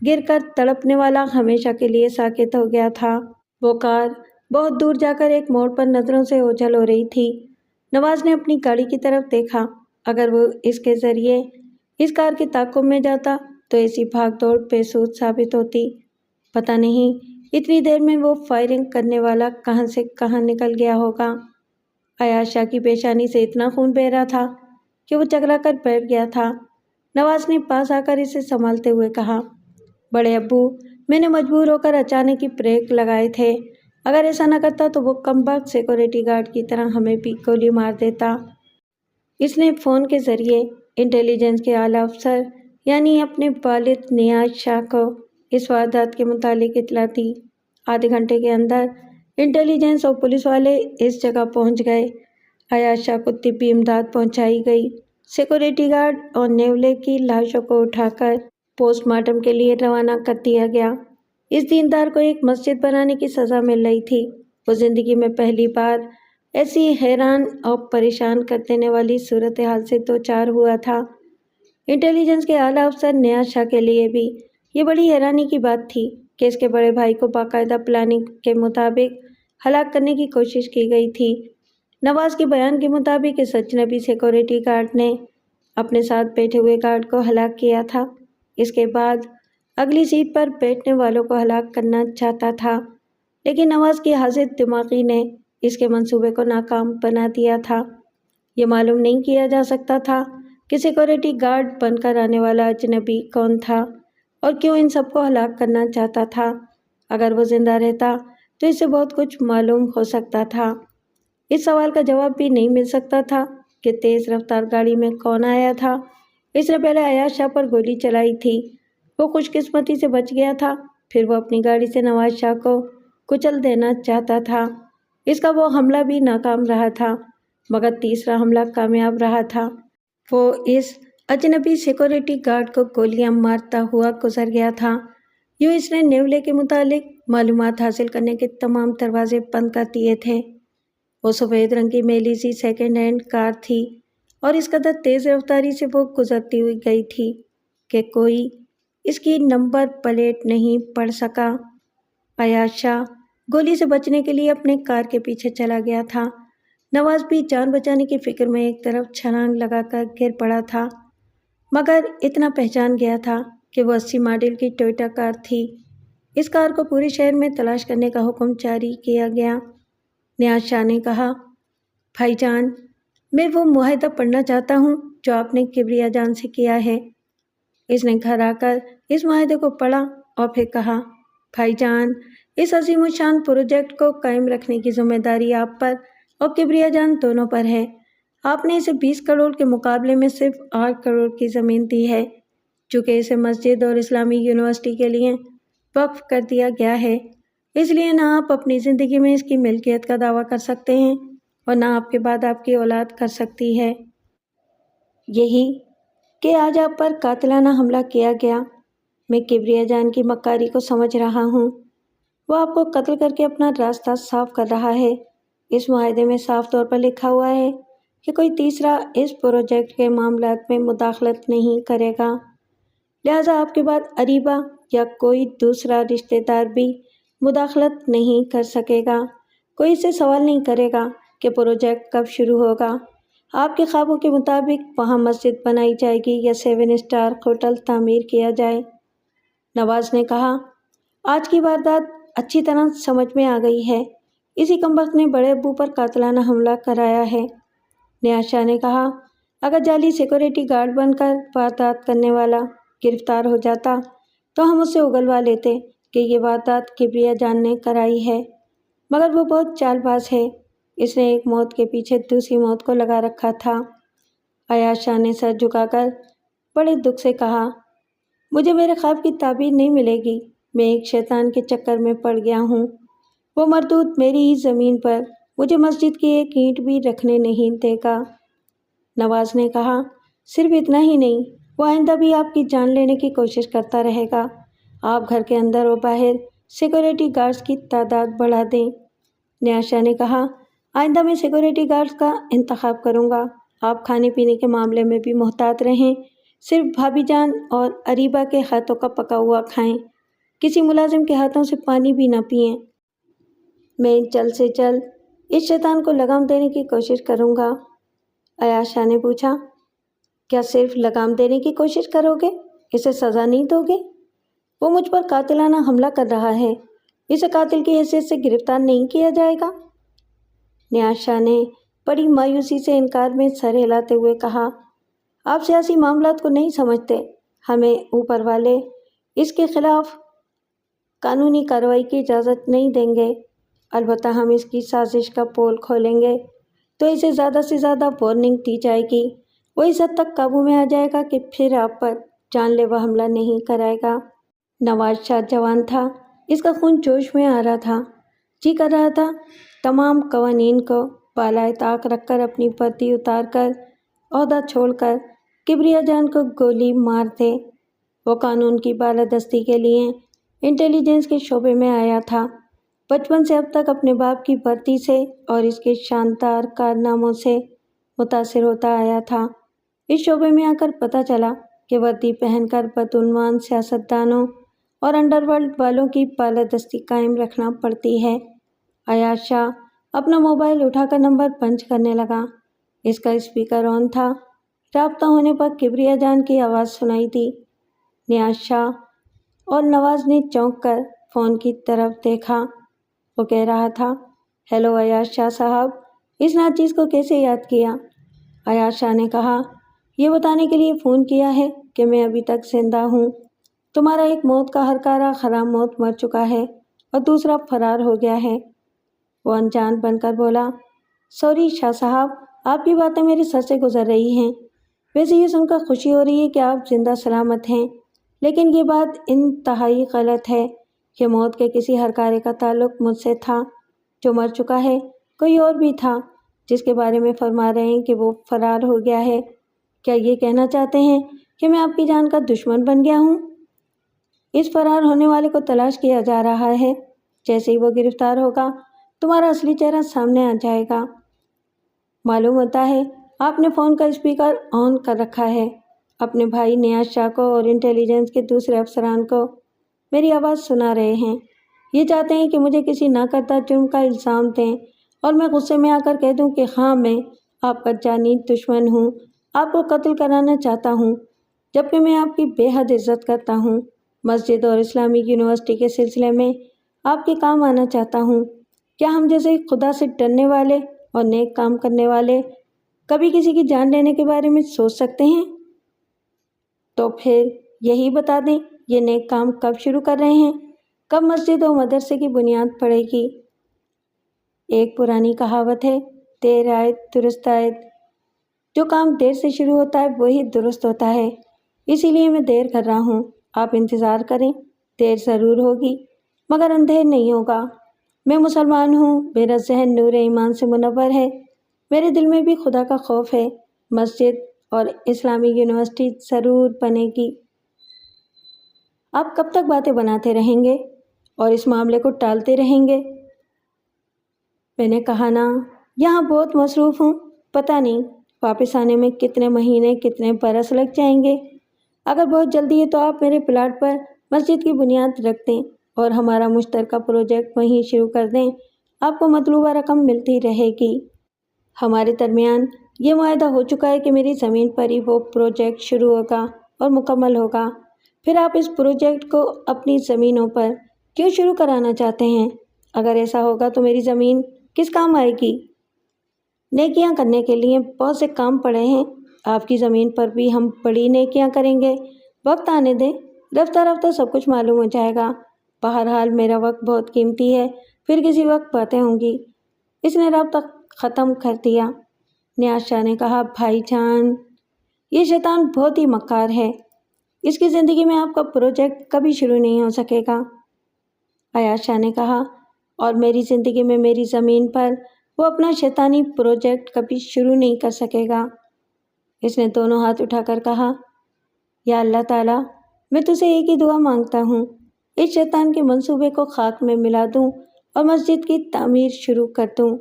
گر کر تڑپنے والا ہمیشہ کے لیے ساکت ہو گیا تھا۔ وہ کار بہت دور جا کر ایک موڑ پر نظروں سے اوجھل ہو رہی تھی۔ نواز نے اپنی گاڑی کی طرف دیکھا، اگر وہ اس کے ذریعے اس کار کے تعاقب میں جاتا تو ایسی بھاگ دوڑ بے سود ثابت ہوتی۔ پتہ نہیں اتنی دیر میں وہ فائرنگ کرنے والا کہاں سے کہاں نکل گیا ہوگا۔ ایاز شاہ کی پیشانی سے اتنا خون بہہ رہا تھا کہ وہ چکرا کر بیٹھ گیا تھا۔ نواز نے پاس آ کر اسے سنبھالتے ہوئے کہا، بڑے ابو، میں نے مجبور ہو کر اچانک ہی بریک لگائے تھے، اگر ایسا نہ کرتا تو وہ کمبخت سیکورٹی گارڈ کی طرح ہمیں بھی گولی مار دیتا۔ اس نے فون کے ذریعے انٹیلیجنس کے اعلیٰ افسر یعنی اپنے والد نیاز شاہ کو اس واردات کے متعلق اطلاع دی۔ آدھے گھنٹے کے اندر انٹیلیجنس اور پولیس والے اس جگہ پہنچ گئے۔ ایاز شاہ کو طبی امداد پہنچائی گئی۔ سیکورٹی گارڈ اور نیولے کی لاشوں کو اٹھا کر پوسٹ مارٹم کے لیے روانہ کر دیا گیا۔ اس دیندار کو ایک مسجد بنانے کی سزا مل رہی تھی۔ وہ زندگی میں پہلی بار ایسی حیران اور پریشان کر دینے والی صورتحال سے دوچار ہوا تھا۔ انٹیلیجنس کے اعلیٰ افسر نیاز شاہ کے لیے بھی یہ بڑی حیرانی کی بات تھی کہ اس کے بڑے بھائی کو باقاعدہ پلاننگ کے مطابق ہلاک کرنے کی کوشش کی گئی تھی۔ نواز کے بیان کے مطابق اس اجنبی سیکورٹی گارڈ نے اپنے ساتھ بیٹھے ہوئے گارڈ کو ہلاک کیا تھا، اس کے بعد اگلی سیٹ پر بیٹھنے والوں کو ہلاک کرنا چاہتا تھا، لیکن نواز کی حاذق دماغی نے اس کے منصوبے کو ناکام بنا دیا تھا۔ یہ معلوم نہیں کیا جا سکتا تھا کہ سیکورٹی گارڈ بن کر آنے والا اجنبی کون تھا اور کیوں ان سب کو ہلاک کرنا چاہتا تھا۔ اگر وہ زندہ رہتا تو اس سے بہت کچھ معلوم ہو سکتا تھا۔ اس سوال کا جواب بھی نہیں مل سکتا تھا کہ تیز رفتار گاڑی میں کون آیا تھا۔ اس نے پہلے ایاز شاہ پر گولی چلائی تھی، وہ خوش قسمتی سے بچ گیا تھا، پھر وہ اپنی گاڑی سے نواز شاہ کو کچل دینا چاہتا تھا۔ اس کا وہ حملہ بھی ناکام رہا تھا، مگر تیسرا حملہ کامیاب رہا تھا۔ وہ اس اجنبی سیکورٹی گارڈ کو گولیاں مارتا ہوا گزر گیا تھا۔ یوں اس نے نیولے کے متعلق معلومات حاصل کرنے کے تمام دروازے بند کر دیے تھے۔ وہ سفید رنگ کی میلی سی سیکنڈ ہینڈ کار تھی اور اس قدر تیز رفتاری سے وہ گزرتی ہوئی گئی تھی کہ کوئی اس کی نمبر پلیٹ نہیں پڑھ سکا۔ ایاز شاہ گولی سے بچنے کے لیے اپنے کار کے پیچھے چلا گیا تھا۔ نواز بھی جان بچانے کی فکر میں ایک طرف چھلانگ لگا کر گر پڑا تھا، مگر اتنا پہچان گیا تھا کہ وہ 80 ماڈل کی ٹویوٹا کار تھی۔ اس کار کو پورے شہر میں تلاش کرنے کا حکم جاری کیا گیا۔ نیاز شاہ نے کہا، بھائی جان، میں وہ معاہدہ پڑھنا چاہتا ہوں جو آپ نے کبریا جان سے کیا ہے۔ اس نے گھر آ کر اس معاہدے کو پڑھا اور پھر کہا، بھائی جان، اس عظیم الشان پروجیکٹ کو قائم رکھنے کی ذمہ داری آپ پر اور کبریا جان دونوں پر ہے۔ آپ نے اسے 20 کروڑ کے مقابلے میں صرف 8 کروڑ کی زمین دی ہے، چونکہ اسے مسجد اور اسلامی یونیورسٹی کے لیے وقف کر دیا گیا ہے۔ اس لیے نہ آپ اپنی زندگی میں اس کی ملکیت کا دعویٰ کر سکتے ہیں اور نہ آپ کے بعد آپ کی اولاد کر سکتی ہے۔ یہی کہ آج آپ پر قاتلانہ حملہ کیا گیا، میں کبریا جان کی مکاری کو سمجھ رہا ہوں۔ وہ آپ کو قتل کر کے اپنا راستہ صاف کر رہا ہے۔ اس معاہدے میں صاف طور پر لکھا ہوا ہے کہ کوئی تیسرا اس پروجیکٹ کے معاملات میں مداخلت نہیں کرے گا، لہٰذا آپ کے بعد اریبہ یا کوئی دوسرا رشتہ دار بھی مداخلت نہیں کر سکے گا۔ کوئی اس سے سوال نہیں کرے گا کہ پروجیکٹ کب شروع ہوگا۔ آپ کے خوابوں کے مطابق وہاں مسجد بنائی جائے گی یا 7 اسٹار ہوٹل تعمیر کیا جائے۔ نواز نے کہا، آج کی واردات اچھی طرح سمجھ میں آ گئی ہے۔ اسی کمبخت نے بڑے ابو پر قاتلانہ حملہ کرایا ہے۔ نیاز شاہ نے کہا، اگر جعلی سیکورٹی گارڈ بن کر واردات کرنے والا گرفتار ہو جاتا تو ہم اسے اگلوا لیتے کہ یہ واردات کبریا جان نے کرائی ہے، مگر وہ بہت چال باز ہے۔ اس نے ایک موت کے پیچھے دوسری موت کو لگا رکھا تھا۔ ایاز شاہ نے سر جھکا کر بڑے دکھ سے کہا، مجھے میرے خواب کی تعبیر نہیں ملے گی۔ میں ایک شیطان کے چکر میں پڑ گیا ہوں۔ وہ مردود میری ہی زمین پر مجھے مسجد کی ایک اینٹ بھی رکھنے نہیں دے گا۔ نواز نے کہا، صرف اتنا ہی نہیں، وہ آئندہ بھی آپ کی جان لینے کی کوشش کرتا رہے گا۔ آپ گھر کے اندر و باہر سیکورٹی گارڈز کی تعداد بڑھا دیں۔ نیاز شاہ نے کہا، آئندہ میں سیکورٹی گارڈز کا انتخاب کروں گا۔ آپ کھانے پینے کے معاملے میں بھی محتاط رہیں، صرف بھابھی جان اور اریبہ کے ہاتھوں کا پکا ہوا کھائیں، کسی ملازم کے ہاتھوں سے پانی بھی نہ پئیں۔ میں جلد سے جلد اس شیطان کو لگام دینے کی کوشش کروں گا۔ ایاز شاہ نے پوچھا، کیا صرف لگام دینے کی کوشش کرو گے؟ اسے سزا نہیں دو گے؟ وہ مجھ پر قاتلانہ حملہ کر رہا ہے، اسے قاتل کی حیثیت سے گرفتار نہیں کیا جائے گا؟ نیاز شاہ نے بڑی مایوسی سے انکار میں سر ہلاتے ہوئے کہا، آپ سیاسی معاملات کو نہیں سمجھتے۔ ہمیں اوپر والے اس کے خلاف قانونی کارروائی کی اجازت نہیں دیں گے، البتہ ہم اس کی سازش کا پول کھولیں گے تو اسے زیادہ سے زیادہ وارننگ دی جائے گی۔ وہ اس حد تک قابو میں آ جائے گا کہ پھر آپ پر جان لیوا حملہ نہیں کرائے گا۔ نواز شاہ جوان تھا، اس کا خون جوش میں آ رہا تھا، جی کر رہا تھا تمام قوانین کو بالائے طاق رکھ کر اپنی وردی اتار کر عہدہ چھوڑ کر کبریا جان کو گولی مار دے۔ وہ قانون کی بالادستی کے لیے انٹیلیجنس کے شعبے میں آیا تھا، بچپن سے اب تک اپنے باپ کی وردی سے اور اس کے شاندار کارناموں سے متاثر ہوتا آیا تھا۔ اس شعبے میں آ کر پتہ چلا کہ وردی پہن کر بدعنوان سیاستدانوں اور انڈر ورلڈ والوں کی بالادستی قائم رکھنا پڑتی ہے۔ ایاز شاہ اپنا موبائل اٹھا کر نمبر پنچ کرنے لگا۔ اس کا اسپیکر آن تھا۔ رابطہ ہونے پر کبریا جان کی آواز سنائی دی۔ نیاز شاہ اور نواز نے چونک کر فون کی طرف دیکھا۔ وہ کہہ رہا تھا، ہیلو ایاز شاہ صاحب، اس ناچیز کو کیسے یاد کیا؟ ایاز شاہ نے کہا، یہ بتانے کے لیے فون کیا ہے کہ میں ابھی تک زندہ ہوں۔ تمہارا ایک موت کا ہرکارہ خراب موت مر چکا ہے اور دوسرا فرار ہو گیا ہے۔ وہ انجان بن کر بولا، سوری شاہ صاحب، آپ کی باتیں میرے سر سے گزر رہی ہیں۔ ویسے یہ سن کر خوشی ہو رہی ہے کہ آپ زندہ سلامت ہیں، لیکن یہ بات انتہائی غلط ہے کہ موت کے کسی ہرکارے کا تعلق مجھ سے تھا۔ جو مر چکا ہے کوئی اور بھی تھا جس کے بارے میں فرما رہے ہیں کہ وہ فرار ہو گیا ہے۔ کیا یہ کہنا چاہتے ہیں کہ میں آپ کی جان کا دشمن بن گیا ہوں؟ اس فرار ہونے والے کو تلاش کیا جا رہا ہے۔ جیسے ہی وہ گرفتار ہوگا تمہارا اصلی چہرہ سامنے آ جائے گا۔ معلوم ہوتا ہے آپ نے فون کا اسپیکر آن کر رکھا ہے۔ اپنے بھائی نیاز شاہ کو اور انٹیلیجنس کے دوسرے افسران کو میری آواز سنا رہے ہیں۔ یہ چاہتے ہیں کہ مجھے کسی نہ کردہ جرم کا الزام دیں اور میں غصے میں آ کر کہہ دوں کہ ہاں میں آپ کا جانی دشمن ہوں، آپ کو قتل کرانا چاہتا ہوں، جبکہ میں آپ کی بے حد عزت کرتا ہوں، مسجد اور اسلامی یونیورسٹی کے سلسلے میں آپ کے کام آنا چاہتا ہوں۔ کیا ہم جیسے خدا سے ڈرنے والے اور نیک کام کرنے والے کبھی کسی کی جان لینے کے بارے میں سوچ سکتے ہیں؟ تو پھر یہی بتا دیں، یہ نیک کام کب شروع کر رہے ہیں؟ کب مسجد و مدرسے کی بنیاد پڑے گی؟ ایک پرانی کہاوت ہے، دیر آیت درست آیت۔ جو کام دیر سے شروع ہوتا ہے وہی درست ہوتا ہے، اسی لیے میں دیر کر رہا ہوں۔ آپ انتظار کریں، دیر ضرور ہوگی مگر اندھیر نہیں ہوگا۔ میں مسلمان ہوں، میرا ذہن نور ایمان سے منور ہے، میرے دل میں بھی خدا کا خوف ہے۔ مسجد اور اسلامی یونیورسٹی ضرور بنے گی۔ آپ کب تک باتیں بناتے رہیں گے اور اس معاملے کو ٹالتے رہیں گے؟ میں نے کہا نا، یہاں بہت مصروف ہوں، پتہ نہیں واپس آنے میں کتنے مہینے کتنے برس لگ جائیں گے۔ اگر بہت جلدی ہے تو آپ میرے پلاٹ پر مسجد کی بنیاد رکھ دیں اور ہمارا مشترکہ پروجیکٹ وہیں شروع کر دیں، آپ کو مطلوبہ رقم ملتی رہے گی۔ ہمارے درمیان یہ معاہدہ ہو چکا ہے کہ میری زمین پر ہی وہ پروجیکٹ شروع ہوگا اور مکمل ہوگا۔ پھر آپ اس پروجیکٹ کو اپنی زمینوں پر کیوں شروع کرانا چاہتے ہیں؟ اگر ایسا ہوگا تو میری زمین کس کام آئے گی؟ نیکیاں کرنے کے لیے بہت سے کام پڑے ہیں، آپ کی زمین پر بھی ہم بڑی نیکیاں کریں گے۔ وقت آنے دیں، رفتہ رفتہ سب کچھ معلوم ہو جائے گا۔ بہرحال میرا وقت بہت قیمتی ہے، پھر کسی وقت باتیں ہوں گی۔ اس نے رابطہ ختم کر دیا۔ نیاز شاہ نے کہا، بھائی جان، یہ شیطان بہت ہی مکار ہے، اس کی زندگی میں آپ کا پروجیکٹ کبھی شروع نہیں ہو سکے گا۔ ایاز شاہ نے کہا، اور میری زندگی میں میری زمین پر وہ اپنا شیطانی پروجیکٹ کبھی شروع نہیں کر سکے گا۔ اس نے دونوں ہاتھ اٹھا کر کہا، یا اللہ تعالیٰ، میں تجھے ایک ہی دعا مانگتا ہوں، اس شیطان کے منصوبے کو خاک میں ملا دوں اور مسجد کی تعمیر شروع کر دوں۔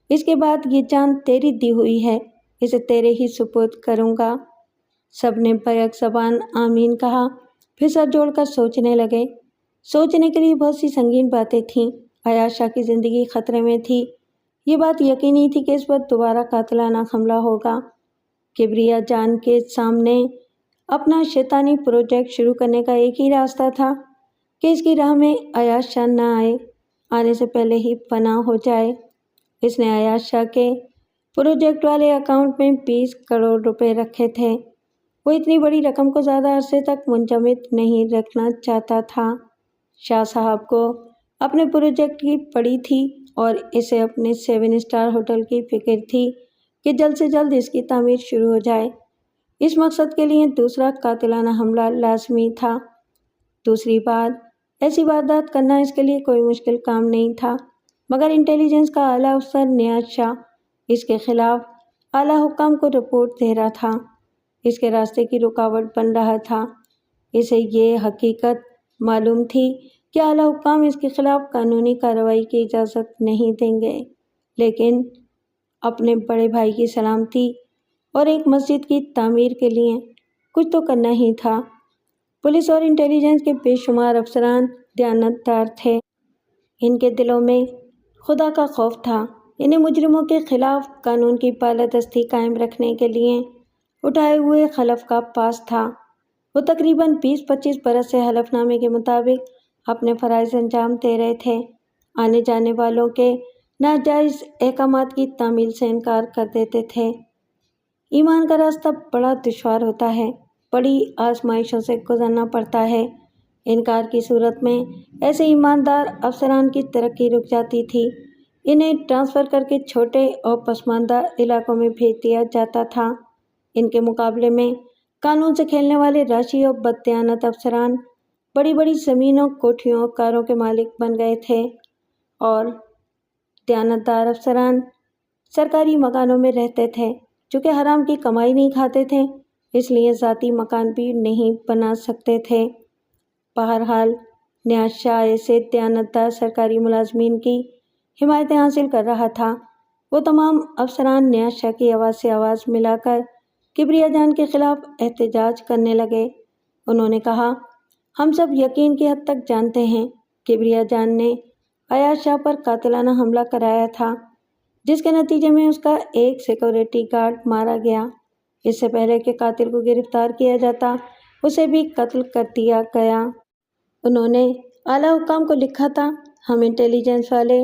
اس کے بعد یہ جان تیری دی ہوئی ہے، اسے تیرے ہی سپرد کروں گا۔ سب نے بیک زبان آمین کہا، پھر سر جوڑ کر سوچنے لگے۔ سوچنے کے لیے بہت سی سنگین باتیں تھیں۔ ایاز شاہ کی زندگی خطرے میں تھی۔ یہ بات یقینی تھی کہ اس پر دوبارہ قاتلانہ حملہ ہوگا۔ کبریا جان کے سامنے اپنا شیطانی پروجیکٹ شروع کرنے کا ایک ہی راستہ تھا کہ اس کی راہ میں ایاز شاہ نہ آئے، آنے سے پہلے ہی فنا ہو جائے۔ اس نے ایاز شاہ کے پروجیکٹ والے اکاؤنٹ میں 20 کروڑ روپے رکھے تھے۔ وہ اتنی بڑی رقم کو زیادہ عرصے تک منجمد نہیں رکھنا چاہتا تھا۔ شاہ صاحب کو اپنے پروجیکٹ کی پڑی تھی اور اسے اپنے 7 اسٹار ہوٹل کی فکر تھی کہ جلد سے جلد اس کی تعمیر شروع ہو جائے۔ اس مقصد کے لیے دوسرا قاتلانہ حملہ لازمی تھا۔ دوسری بات، ایسی واردات کرنا اس کے لیے کوئی مشکل کام نہیں تھا، مگر انٹیلیجنس کا اعلیٰ افسر نیاز شاہ اس کے خلاف اعلیٰ حکام کو رپورٹ دے رہا تھا، اس کے راستے کی رکاوٹ بن رہا تھا۔ اسے یہ حقیقت معلوم تھی کہ اعلیٰ حکام اس کے خلاف قانونی کارروائی کی اجازت نہیں دیں گے، لیکن اپنے بڑے بھائی کی سلامتی اور ایک مسجد کی تعمیر کے لیے کچھ تو کرنا ہی تھا۔ پولیس اور انٹیلیجنس کے بے شمار افسران دیانتدار تھے، ان کے دلوں میں خدا کا خوف تھا، انہیں مجرموں کے خلاف قانون کی بالادستی قائم رکھنے کے لیے اٹھائے ہوئے حلف کا پاس تھا۔ وہ تقریباً 20-25 برس سے حلف نامے کے مطابق اپنے فرائض انجام دے رہے تھے، آنے جانے والوں کے ناجائز احکامات کی تعمیل سے انکار کر دیتے تھے۔ ایمان کا راستہ بڑا دشوار ہوتا ہے، بڑی آزمائشوں سے گزرنا پڑتا ہے۔ انکار کی صورت میں ایسے ایماندار افسران کی ترقی رک جاتی تھی، انہیں ٹرانسفر کر کے چھوٹے اور پسماندہ علاقوں میں بھیج دیا جاتا تھا۔ ان کے مقابلے میں قانون سے کھیلنے والے راشی اور بددیانت افسران بڑی بڑی زمینوں، کوٹھیوں اور کاروں کے مالک بن گئے تھے، اور دیانتدار افسران سرکاری مکانوں میں رہتے تھے، چونکہ حرام کی کمائی نہیں کھاتے تھے اس لیے ذاتی مکان بھی نہیں بنا سکتے تھے۔ بہرحال نیاز شاہ ایسے دیانتدار سرکاری ملازمین کی حمایتیں حاصل کر رہا تھا۔ وہ تمام افسران نیاز شاہ کی آواز سے آواز ملا کر کبریا جان کے خلاف احتجاج کرنے لگے۔ انہوں نے کہا، ہم سب یقین کی حد تک جانتے ہیں کبریا جان نے ایاز شاہ پر قاتلانہ حملہ کرایا تھا، جس کے نتیجے میں اس کا ایک سیکورٹی گارڈ مارا گیا۔ اس سے پہلے کہ قاتل کو گرفتار کیا جاتا، اسے بھی قتل کر دیا گیا۔ انہوں نے اعلیٰ حکام کو لکھا تھا، ہم انٹیلیجنس والے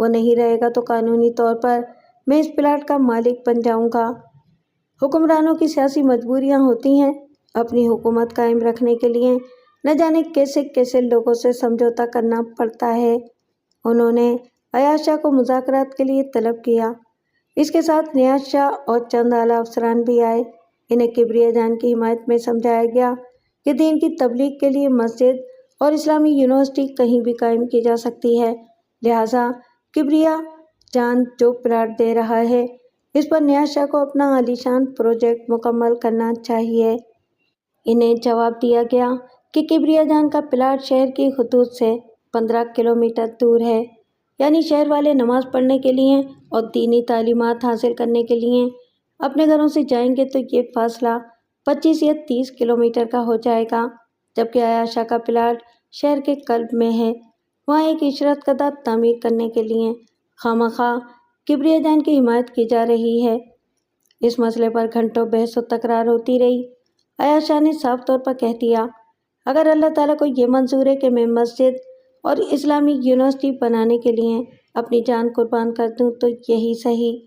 وہ نہیں رہے گا تو قانونی طور پر میں اس پلاٹ کا مالک بن جاؤں گا۔ حکمرانوں کی سیاسی مجبوریاں ہوتی ہیں، اپنی حکومت قائم رکھنے کے لیے نہ جانے کیسے کیسے لوگوں سے سمجھوتا کرنا پڑتا ہے۔ انہوں نے ایاز شاہ کو مذاکرات کے لیے طلب کیا۔ اس کے ساتھ نیاز شاہ اور چند اعلیٰ افسران بھی آئے۔ انہیں کبریہ جان کی حمایت میں سمجھایا گیا کہ دین کی تبلیغ کے لیے مسجد اور اسلامی یونیورسٹی کہیں بھی قائم کی جا سکتی ہے، لہٰذا کبریہ جان جو پلاٹ دے رہا ہے اس پر نیاز شاہ کو اپنا عالیشان پروجیکٹ مکمل کرنا چاہیے۔ انہیں جواب دیا گیا کہ کبریہ جان کا پلاٹ شہر کی حدود سے 15 کلومیٹر دور ہے، یعنی شہر والے نماز پڑھنے کے لیے اور دینی تعلیمات حاصل کرنے کے لیے اپنے گھروں سے جائیں گے تو یہ فاصلہ 25 یا 30 کلومیٹر کا ہو جائے گا، جبکہ ایاز شاہ کا پلاٹ شہر کے قلب میں ہے۔ وہاں ایک عشرت کدہ تعمیر کرنے کے لیے خواہ کبریہ جان کی حمایت کی جا رہی ہے۔ اس مسئلے پر گھنٹوں بحث و تکرار ہوتی رہی۔ ایاز شاہ نے صاف طور پر کہہ دیا، اگر اللہ تعالیٰ کو یہ منظور ہے کہ میں مسجد اور اسلامی یونیورسٹی بنانے کے لیے اپنی جان قربان کر دوں تو یہی صحیح،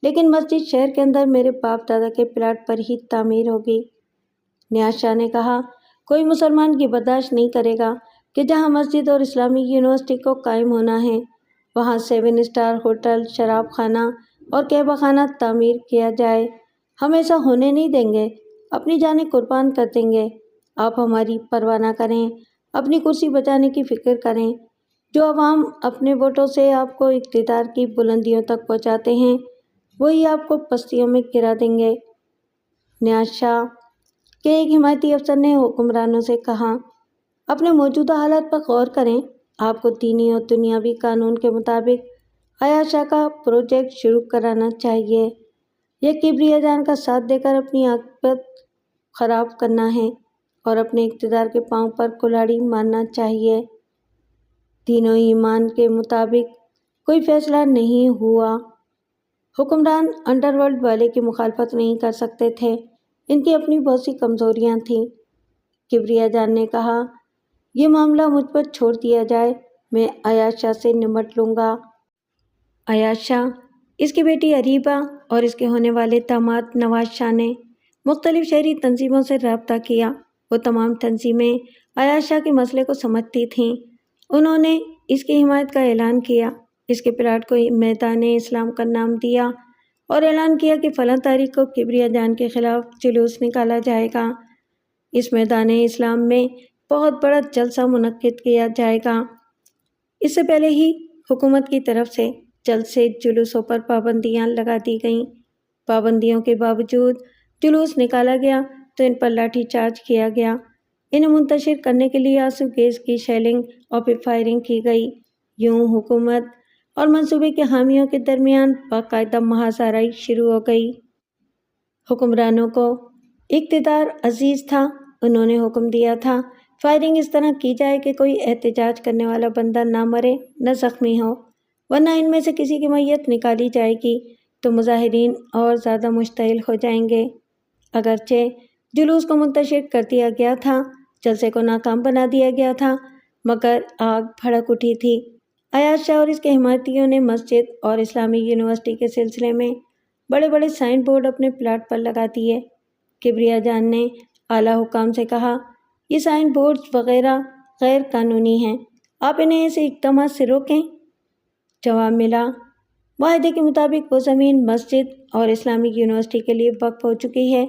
لیکن مسجد شہر کے اندر میرے باپ دادا کے پلاٹ پر ہی تعمیر ہوگی۔ نیاز شاہ نے کہا، کوئی مسلمان یہ برداشت نہیں کرے گا کہ جہاں مسجد اور اسلامی یونیورسٹی کو قائم ہونا ہے وہاں 7 اسٹار ہوٹل، شراب خانہ اور کعبہ خانہ تعمیر کیا جائے۔ ہم ایسا ہونے نہیں دیں گے، اپنی جانیں قربان کر دیں گے۔ آپ ہماری پرواہ نہ کریں، اپنی کرسی بچانے کی فکر کریں۔ جو عوام اپنے ووٹوں سے آپ کو اقتدار کی بلندیوں تک پہنچاتے ہیں وہی آپ کو پستیوں میں گرا دیں گے۔ نیاز شاہ کے ایک حمایتی افسر نے حکمرانوں سے کہا، اپنے موجودہ حالات پر غور کریں، آپ کو دینی اور دنیاوی قانون کے مطابق ایاز شاہ کا پروجیکٹ شروع کرانا چاہیے۔ یہ کبریہ جان کا ساتھ دے کر اپنی عاقبت خراب کرنا ہے اور اپنے اقتدار کے پاؤں پر کلاڑی مارنا چاہیے۔ دین و ایمان کے مطابق کوئی فیصلہ نہیں ہوا۔ حکمران انڈر ورلڈ والے کی مخالفت نہیں کر سکتے تھے، ان کی اپنی بہت سی کمزوریاں تھیں۔ کبریہ جان نے کہا، یہ معاملہ مجھ پر چھوڑ دیا جائے، میں ایاز شاہ سے نمٹ لوں گا۔ ایاز شاہ، اس کی بیٹی اریبہ اور اس کے ہونے والے داماد نواز شاہ نے مختلف شہری تنظیموں سے رابطہ کیا۔ وہ تمام تنظیمیں ایاز شاہ کے مسئلے کو سمجھتی تھیں۔ انہوں نے اس کی حمایت کا اعلان کیا، اس کے پلاٹ کو میدان اسلام کا نام دیا اور اعلان کیا کہ فلاں تاریخ کو کبریہ جان کے خلاف جلوس نکالا جائے گا۔ اس میدان اسلام میں بہت بڑا جلسہ منعقد کیا جائے گا۔ اس سے پہلے ہی حکومت کی طرف سے جلسے جلوسوں پر پابندیاں لگا دی گئیں۔ پابندیوں کے باوجود جلوس نکالا گیا تو ان پر لاٹھی چارج کیا گیا۔ انہیں منتشر کرنے کے لیے آنسو گیس کی شیلنگ اور پھر فائرنگ کی گئی۔ یوں حکومت اور منصوبے کے حامیوں کے درمیان باقاعدہ محاذ آرائی شروع ہو گئی۔ حکمرانوں کو اقتدار عزیز تھا۔ انہوں نے حکم دیا تھا، فائرنگ اس طرح کی جائے کہ کوئی احتجاج کرنے والا بندہ نہ مرے نہ زخمی ہو، ورنہ ان میں سے کسی کی میت نکالی جائے گی تو مظاہرین اور زیادہ مشتعل ہو جائیں گے۔ اگرچہ جلوس کو منتشر کر دیا گیا تھا، جلسے کو ناکام بنا دیا گیا تھا، مگر آگ بھڑک اٹھی تھی۔ ایاز شاہ اور اس کے حمایتیوں نے مسجد اور اسلامی یونیورسٹی کے سلسلے میں بڑے بڑے سائن بورڈ اپنے پلاٹ پر لگا دیے۔ کبریہ جان نے اعلیٰ حکام سے کہا، یہ سائن بورڈز وغیرہ غیر قانونی ہیں، آپ انہیں ایسے اقدامات سے روکیں۔ جواب ملا، معاہدے کے مطابق وہ زمین مسجد اور اسلامی یونیورسٹی کے لیے وقف ہو چکی ہے،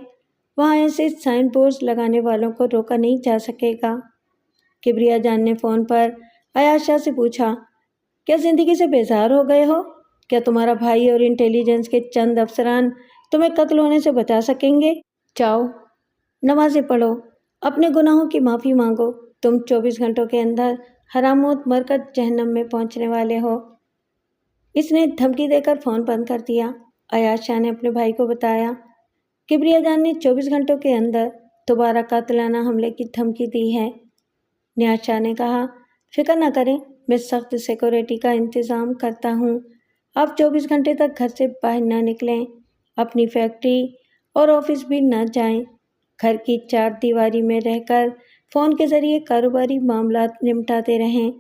وہاں ایسے سائن بورڈز لگانے والوں کو روکا نہیں جا سکے گا۔ کبریہ جان نے فون پر ایاز شاہ سے پوچھا، کیا زندگی سے بیزار ہو گئے ہو؟ کیا تمہارا بھائی اور انٹیلیجنس کے چند افسران تمہیں قتل ہونے سے بچا سکیں گے؟ جاؤ، نمازیں پڑھو، اپنے گناہوں کی معافی مانگو، تم 24 گھنٹوں کے اندر حرام موت مر کر جہنم میں پہنچنے والے ہو۔ اس نے دھمکی دے کر فون بند کر دیا۔ ایاز شاہ نے اپنے بھائی کو بتایا، کبریہ جان نے 24 گھنٹوں کے اندر دوبارہ قاتلانہ حملے کی دھمکی دی ہے۔ نیاز شاہ نے کہا، فکر نہ کریں، میں سخت سیکورٹی کا انتظام کرتا ہوں، آپ 24 گھنٹے تک گھر سے باہر نہ نکلیں، اپنی فیکٹری اور آفس بھی نہ جائیں، گھر کی 4 دیواری میں رہ کر فون کے ذریعے کاروباری معاملات نمٹاتے رہیں۔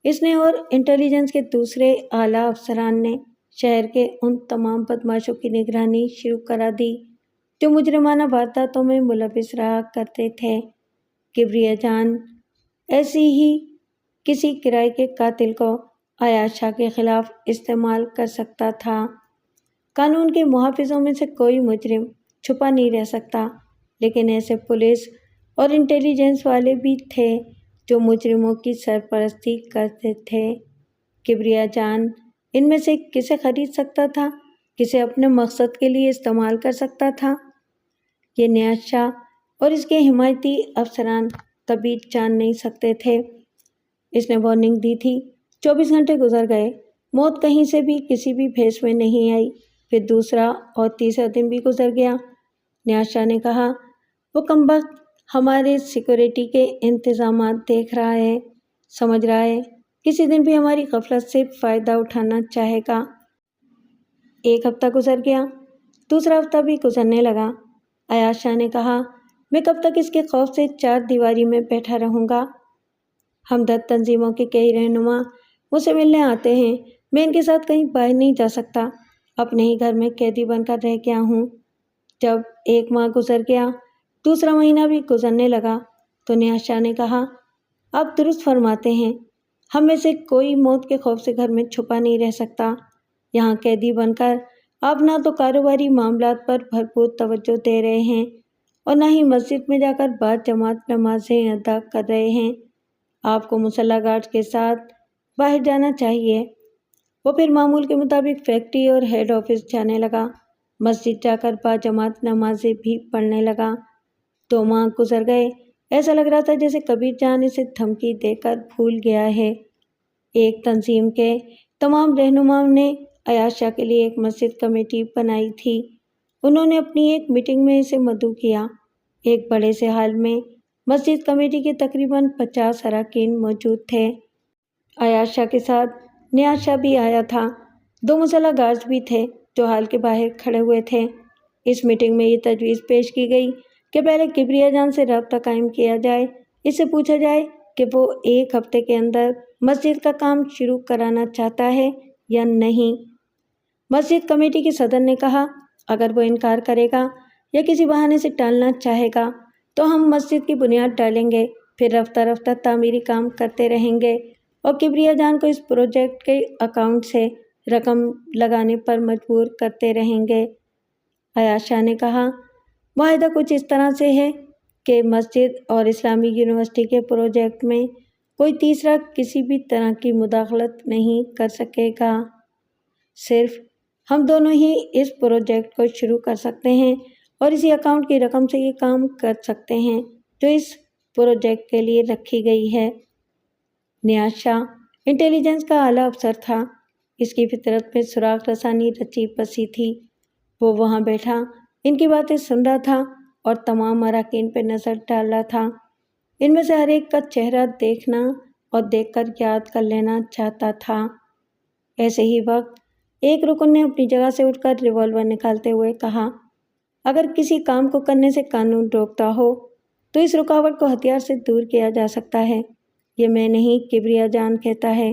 اس نے اور انٹیلیجنس کے دوسرے اعلیٰ افسران نے شہر کے ان تمام بدماشوں کی نگرانی شروع کرا دی جو مجرمانہ وارداتوں میں ملوث رہا کرتے تھے۔ کبریہ جان ایسی ہی کسی کرائے کے قاتل کو ایاز شاہ کے خلاف استعمال کر سکتا تھا۔ قانون کے محافظوں میں سے کوئی مجرم چھپا نہیں رہ سکتا، لیکن ایسے پولیس اور انٹیلیجنس والے بھی تھے جو مجرموں کی سرپرستی کرتے تھے۔ کبریہ جان ان میں سے کسے خرید سکتا تھا، کسے اپنے مقصد کے لیے استعمال کر سکتا تھا، یہ نیاز شاہ اور اس کے حمایتی افسران کبھی جان نہیں سکتے تھے۔ اس نے وارننگ دی تھی، 24 گھنٹے گزر گئے، موت کہیں سے بھی کسی بھی بھیس میں نہیں آئی۔ پھر دوسرا اور تیسرا دن بھی گزر گیا۔ نیاز شاہ نے کہا، وہ کمبخت ہمارے سیکورٹی کے انتظامات دیکھ رہا ہے، سمجھ رہا ہے کسی دن بھی ہماری غفلت سے فائدہ اٹھانا چاہے گا۔ ایک ہفتہ گزر گیا، دوسرا ہفتہ بھی گزرنے لگا۔ ایاز شاہ نے کہا، میں کب تک اس کے خوف سے چار دیواری میں بیٹھا رہوں گا؟ ہمدرد تنظیموں کے کئی رہنما مجھ سے ملنے آتے ہیں، میں ان کے ساتھ کہیں باہر نہیں جا سکتا، اپنے ہی گھر میں قیدی بن کر رہ گیا ہوں۔ جب ایک ماہ گزر گیا، دوسرا مہینہ بھی گزرنے لگا تو نیاز شاہ نے کہا، آپ درست فرماتے ہیں، ہم میں سے کوئی موت کے خوف سے گھر میں چھپا نہیں رہ سکتا۔ یہاں قیدی بن کر آپ نہ تو کاروباری معاملات پر بھرپور توجہ دے رہے ہیں اور نہ ہی مسجد میں جا کر بعد جماعت نمازیں ادا کر رہے ہیں۔ آپ کو مسلح گارڈز کے ساتھ باہر جانا چاہیے۔ وہ پھر معمول کے مطابق فیکٹری اور ہیڈ آفس جانے لگا، مسجد جا کر بعد جماعت نمازیں بھی پڑھنے لگا۔ 2 ماہ گزر گئے، ایسا لگ رہا تھا جیسے کبیر جان اسے دھمکی دے کر بھول گیا ہے۔ ایک تنظیم کے تمام رہنماؤں نے ایاز شاہ کے لیے ایک مسجد کمیٹی بنائی تھی۔ انہوں نے اپنی ایک میٹنگ میں اسے مدعو کیا۔ ایک بڑے سے ہال میں مسجد کمیٹی کے تقریباً 50 اراکین موجود تھے۔ ایاز شاہ کے ساتھ نیاز شاہ بھی آیا تھا۔ 2 مسلح گارڈز بھی تھے جو ہال کے باہر کھڑے ہوئے تھے۔ اس میٹنگ میں یہ تجویز پیش کی گئی کہ پہلے کبریہ جان سے رابطہ قائم کیا جائے، اس سے پوچھا جائے کہ وہ 1 ہفتے کے اندر مسجد کا کام شروع کرانا چاہتا ہے یا نہیں۔ مسجد کمیٹی کے صدر نے کہا، اگر وہ انکار کرے گا یا کسی بہانے سے ٹالنا چاہے گا تو ہم مسجد کی بنیاد ڈالیں گے، پھر رفتہ رفتہ تعمیری کام کرتے رہیں گے اور کبریہ جان کو اس پروجیکٹ کے اکاؤنٹ سے رقم لگانے پر مجبور کرتے رہیں گے۔ ایاز شاہ نے کہا، معاہدہ کچھ اس طرح سے ہے کہ مسجد اور اسلامی یونیورسٹی کے پروجیکٹ میں کوئی تیسرا کسی بھی طرح کی مداخلت نہیں کر سکے گا، صرف ہم دونوں ہی اس پروجیکٹ کو شروع کر سکتے ہیں اور اسی اکاؤنٹ کی رقم سے یہ کام کر سکتے ہیں جو اس پروجیکٹ کے لیے رکھی گئی ہے۔ نیاز شاہ انٹیلیجنس کا اعلیٰ افسر تھا، اس کی فطرت میں سراغ رسانی رچی بسی تھی۔ وہ وہاں بیٹھا ان کی باتیں سن رہا تھا اور تمام اراکین پہ نظر ڈال رہا تھا۔ ان میں سے ہر ایک کا چہرہ دیکھنا اور دیکھ کر یاد کر لینا چاہتا تھا۔ ایسے ہی وقت ایک رکن نے اپنی جگہ سے اٹھ کر ریوالور نکالتے ہوئے کہا، اگر کسی کام کو کرنے سے قانون روکتا ہو تو اس رکاوٹ کو ہتھیار سے دور کیا جا سکتا ہے۔ یہ میں نہیں، کبریہ جان کہتا ہے،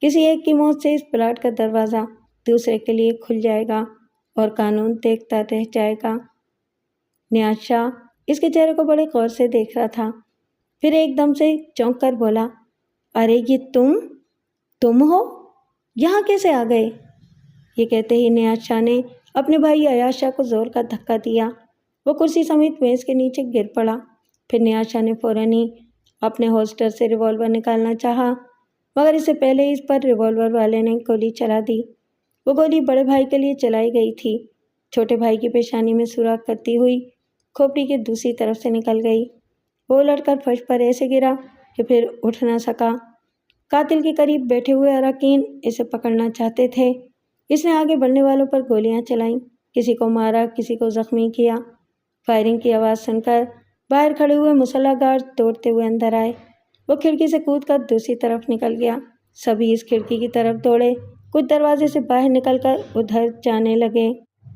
کسی ایک کی موت سے اس پلاٹ کا دروازہ دوسرے کے لیے کھل جائے گا اور قانون دیکھتا رہ جائے گا۔ نیاز شاہ اس کے چہرے کو بڑے غور سے دیکھ رہا تھا، پھر ایک دم سے چونک کر بولا، ارے یہ تم ہو، یہاں کیسے آ گئے؟ یہ کہتے ہی نیاز شاہ نے اپنے بھائی ایاز شاہ کو زور کا دھکا دیا۔ وہ کرسی سمیت میز کے نیچے گر پڑا۔ پھر نیاز شاہ نے فوراً ہی اپنے ہولسٹر سے ریوالور نکالنا چاہا، مگر اس سے پہلے ہی اس پر ریوالور والے نے گولی چلا دی۔ وہ گولی بڑے بھائی کے لیے چلائی گئی تھی، چھوٹے بھائی کی پیشانی میں سوراخ کرتی ہوئی کھوپڑی کے دوسری طرف سے نکل گئی۔ وہ الٹ کر فرش پر ایسے گرا کہ پھر اٹھ نہ سکا۔ قاتل کے قریب بیٹھے ہوئے اراکین اسے پکڑنا چاہتے تھے۔ اس نے آگے بڑھنے والوں پر گولیاں چلائیں، کسی کو مارا، کسی کو زخمی کیا۔ فائرنگ کی آواز سن کر باہر کھڑے ہوئے مسلح گارڈ دوڑتے ہوئے اندر آئے۔ وہ کھڑکی سے کود کر دوسری طرف نکل گیا۔ سبھی اس کھڑکی کی طرف دوڑے، کچھ دروازے سے باہر نکل کر ادھر جانے لگے۔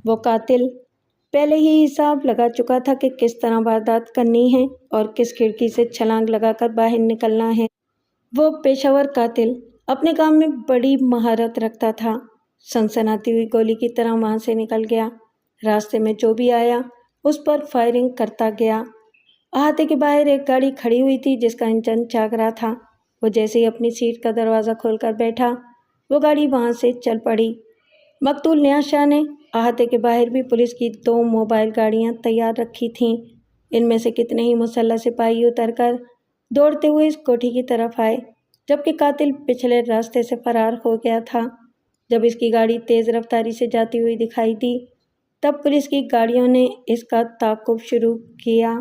وہ قاتل پہلے ہی حساب لگا چکا تھا کہ کس طرح واردات کرنی ہے اور کس کھڑکی سے چھلانگ لگا کر باہر نکلنا ہے۔ وہ پیشہ ور قاتل اپنے کام میں بڑی مہارت رکھتا تھا۔ سنسناتی ہوئی گولی کی طرح وہاں سے نکل گیا۔ راستے میں جو بھی آیا اس پر فائرنگ کرتا گیا۔ احاطے کے باہر ایک گاڑی کھڑی ہوئی تھی جس کا انجن جاگ رہا تھا۔ وہ جیسے ہی اپنی سیٹ کا دروازہ کھول کر بیٹھا، وہ گاڑی وہاں سے چل پڑی۔ مقتول نیاز شاہ نے احاطے کے باہر بھی پولیس کی 2 موبائل گاڑیاں تیار رکھی تھیں۔ ان میں سے کتنے ہی مسلح سپاہی اتر کر دوڑتے ہوئے اس کوٹھی کی طرف آئے، جبکہ قاتل پچھلے راستے سے فرار ہو گیا تھا۔ جب اس کی گاڑی تیز رفتاری سے جاتی ہوئی دکھائی دی، تب پولیس کی گاڑیوں نے اس کا تعاقب شروع کیا۔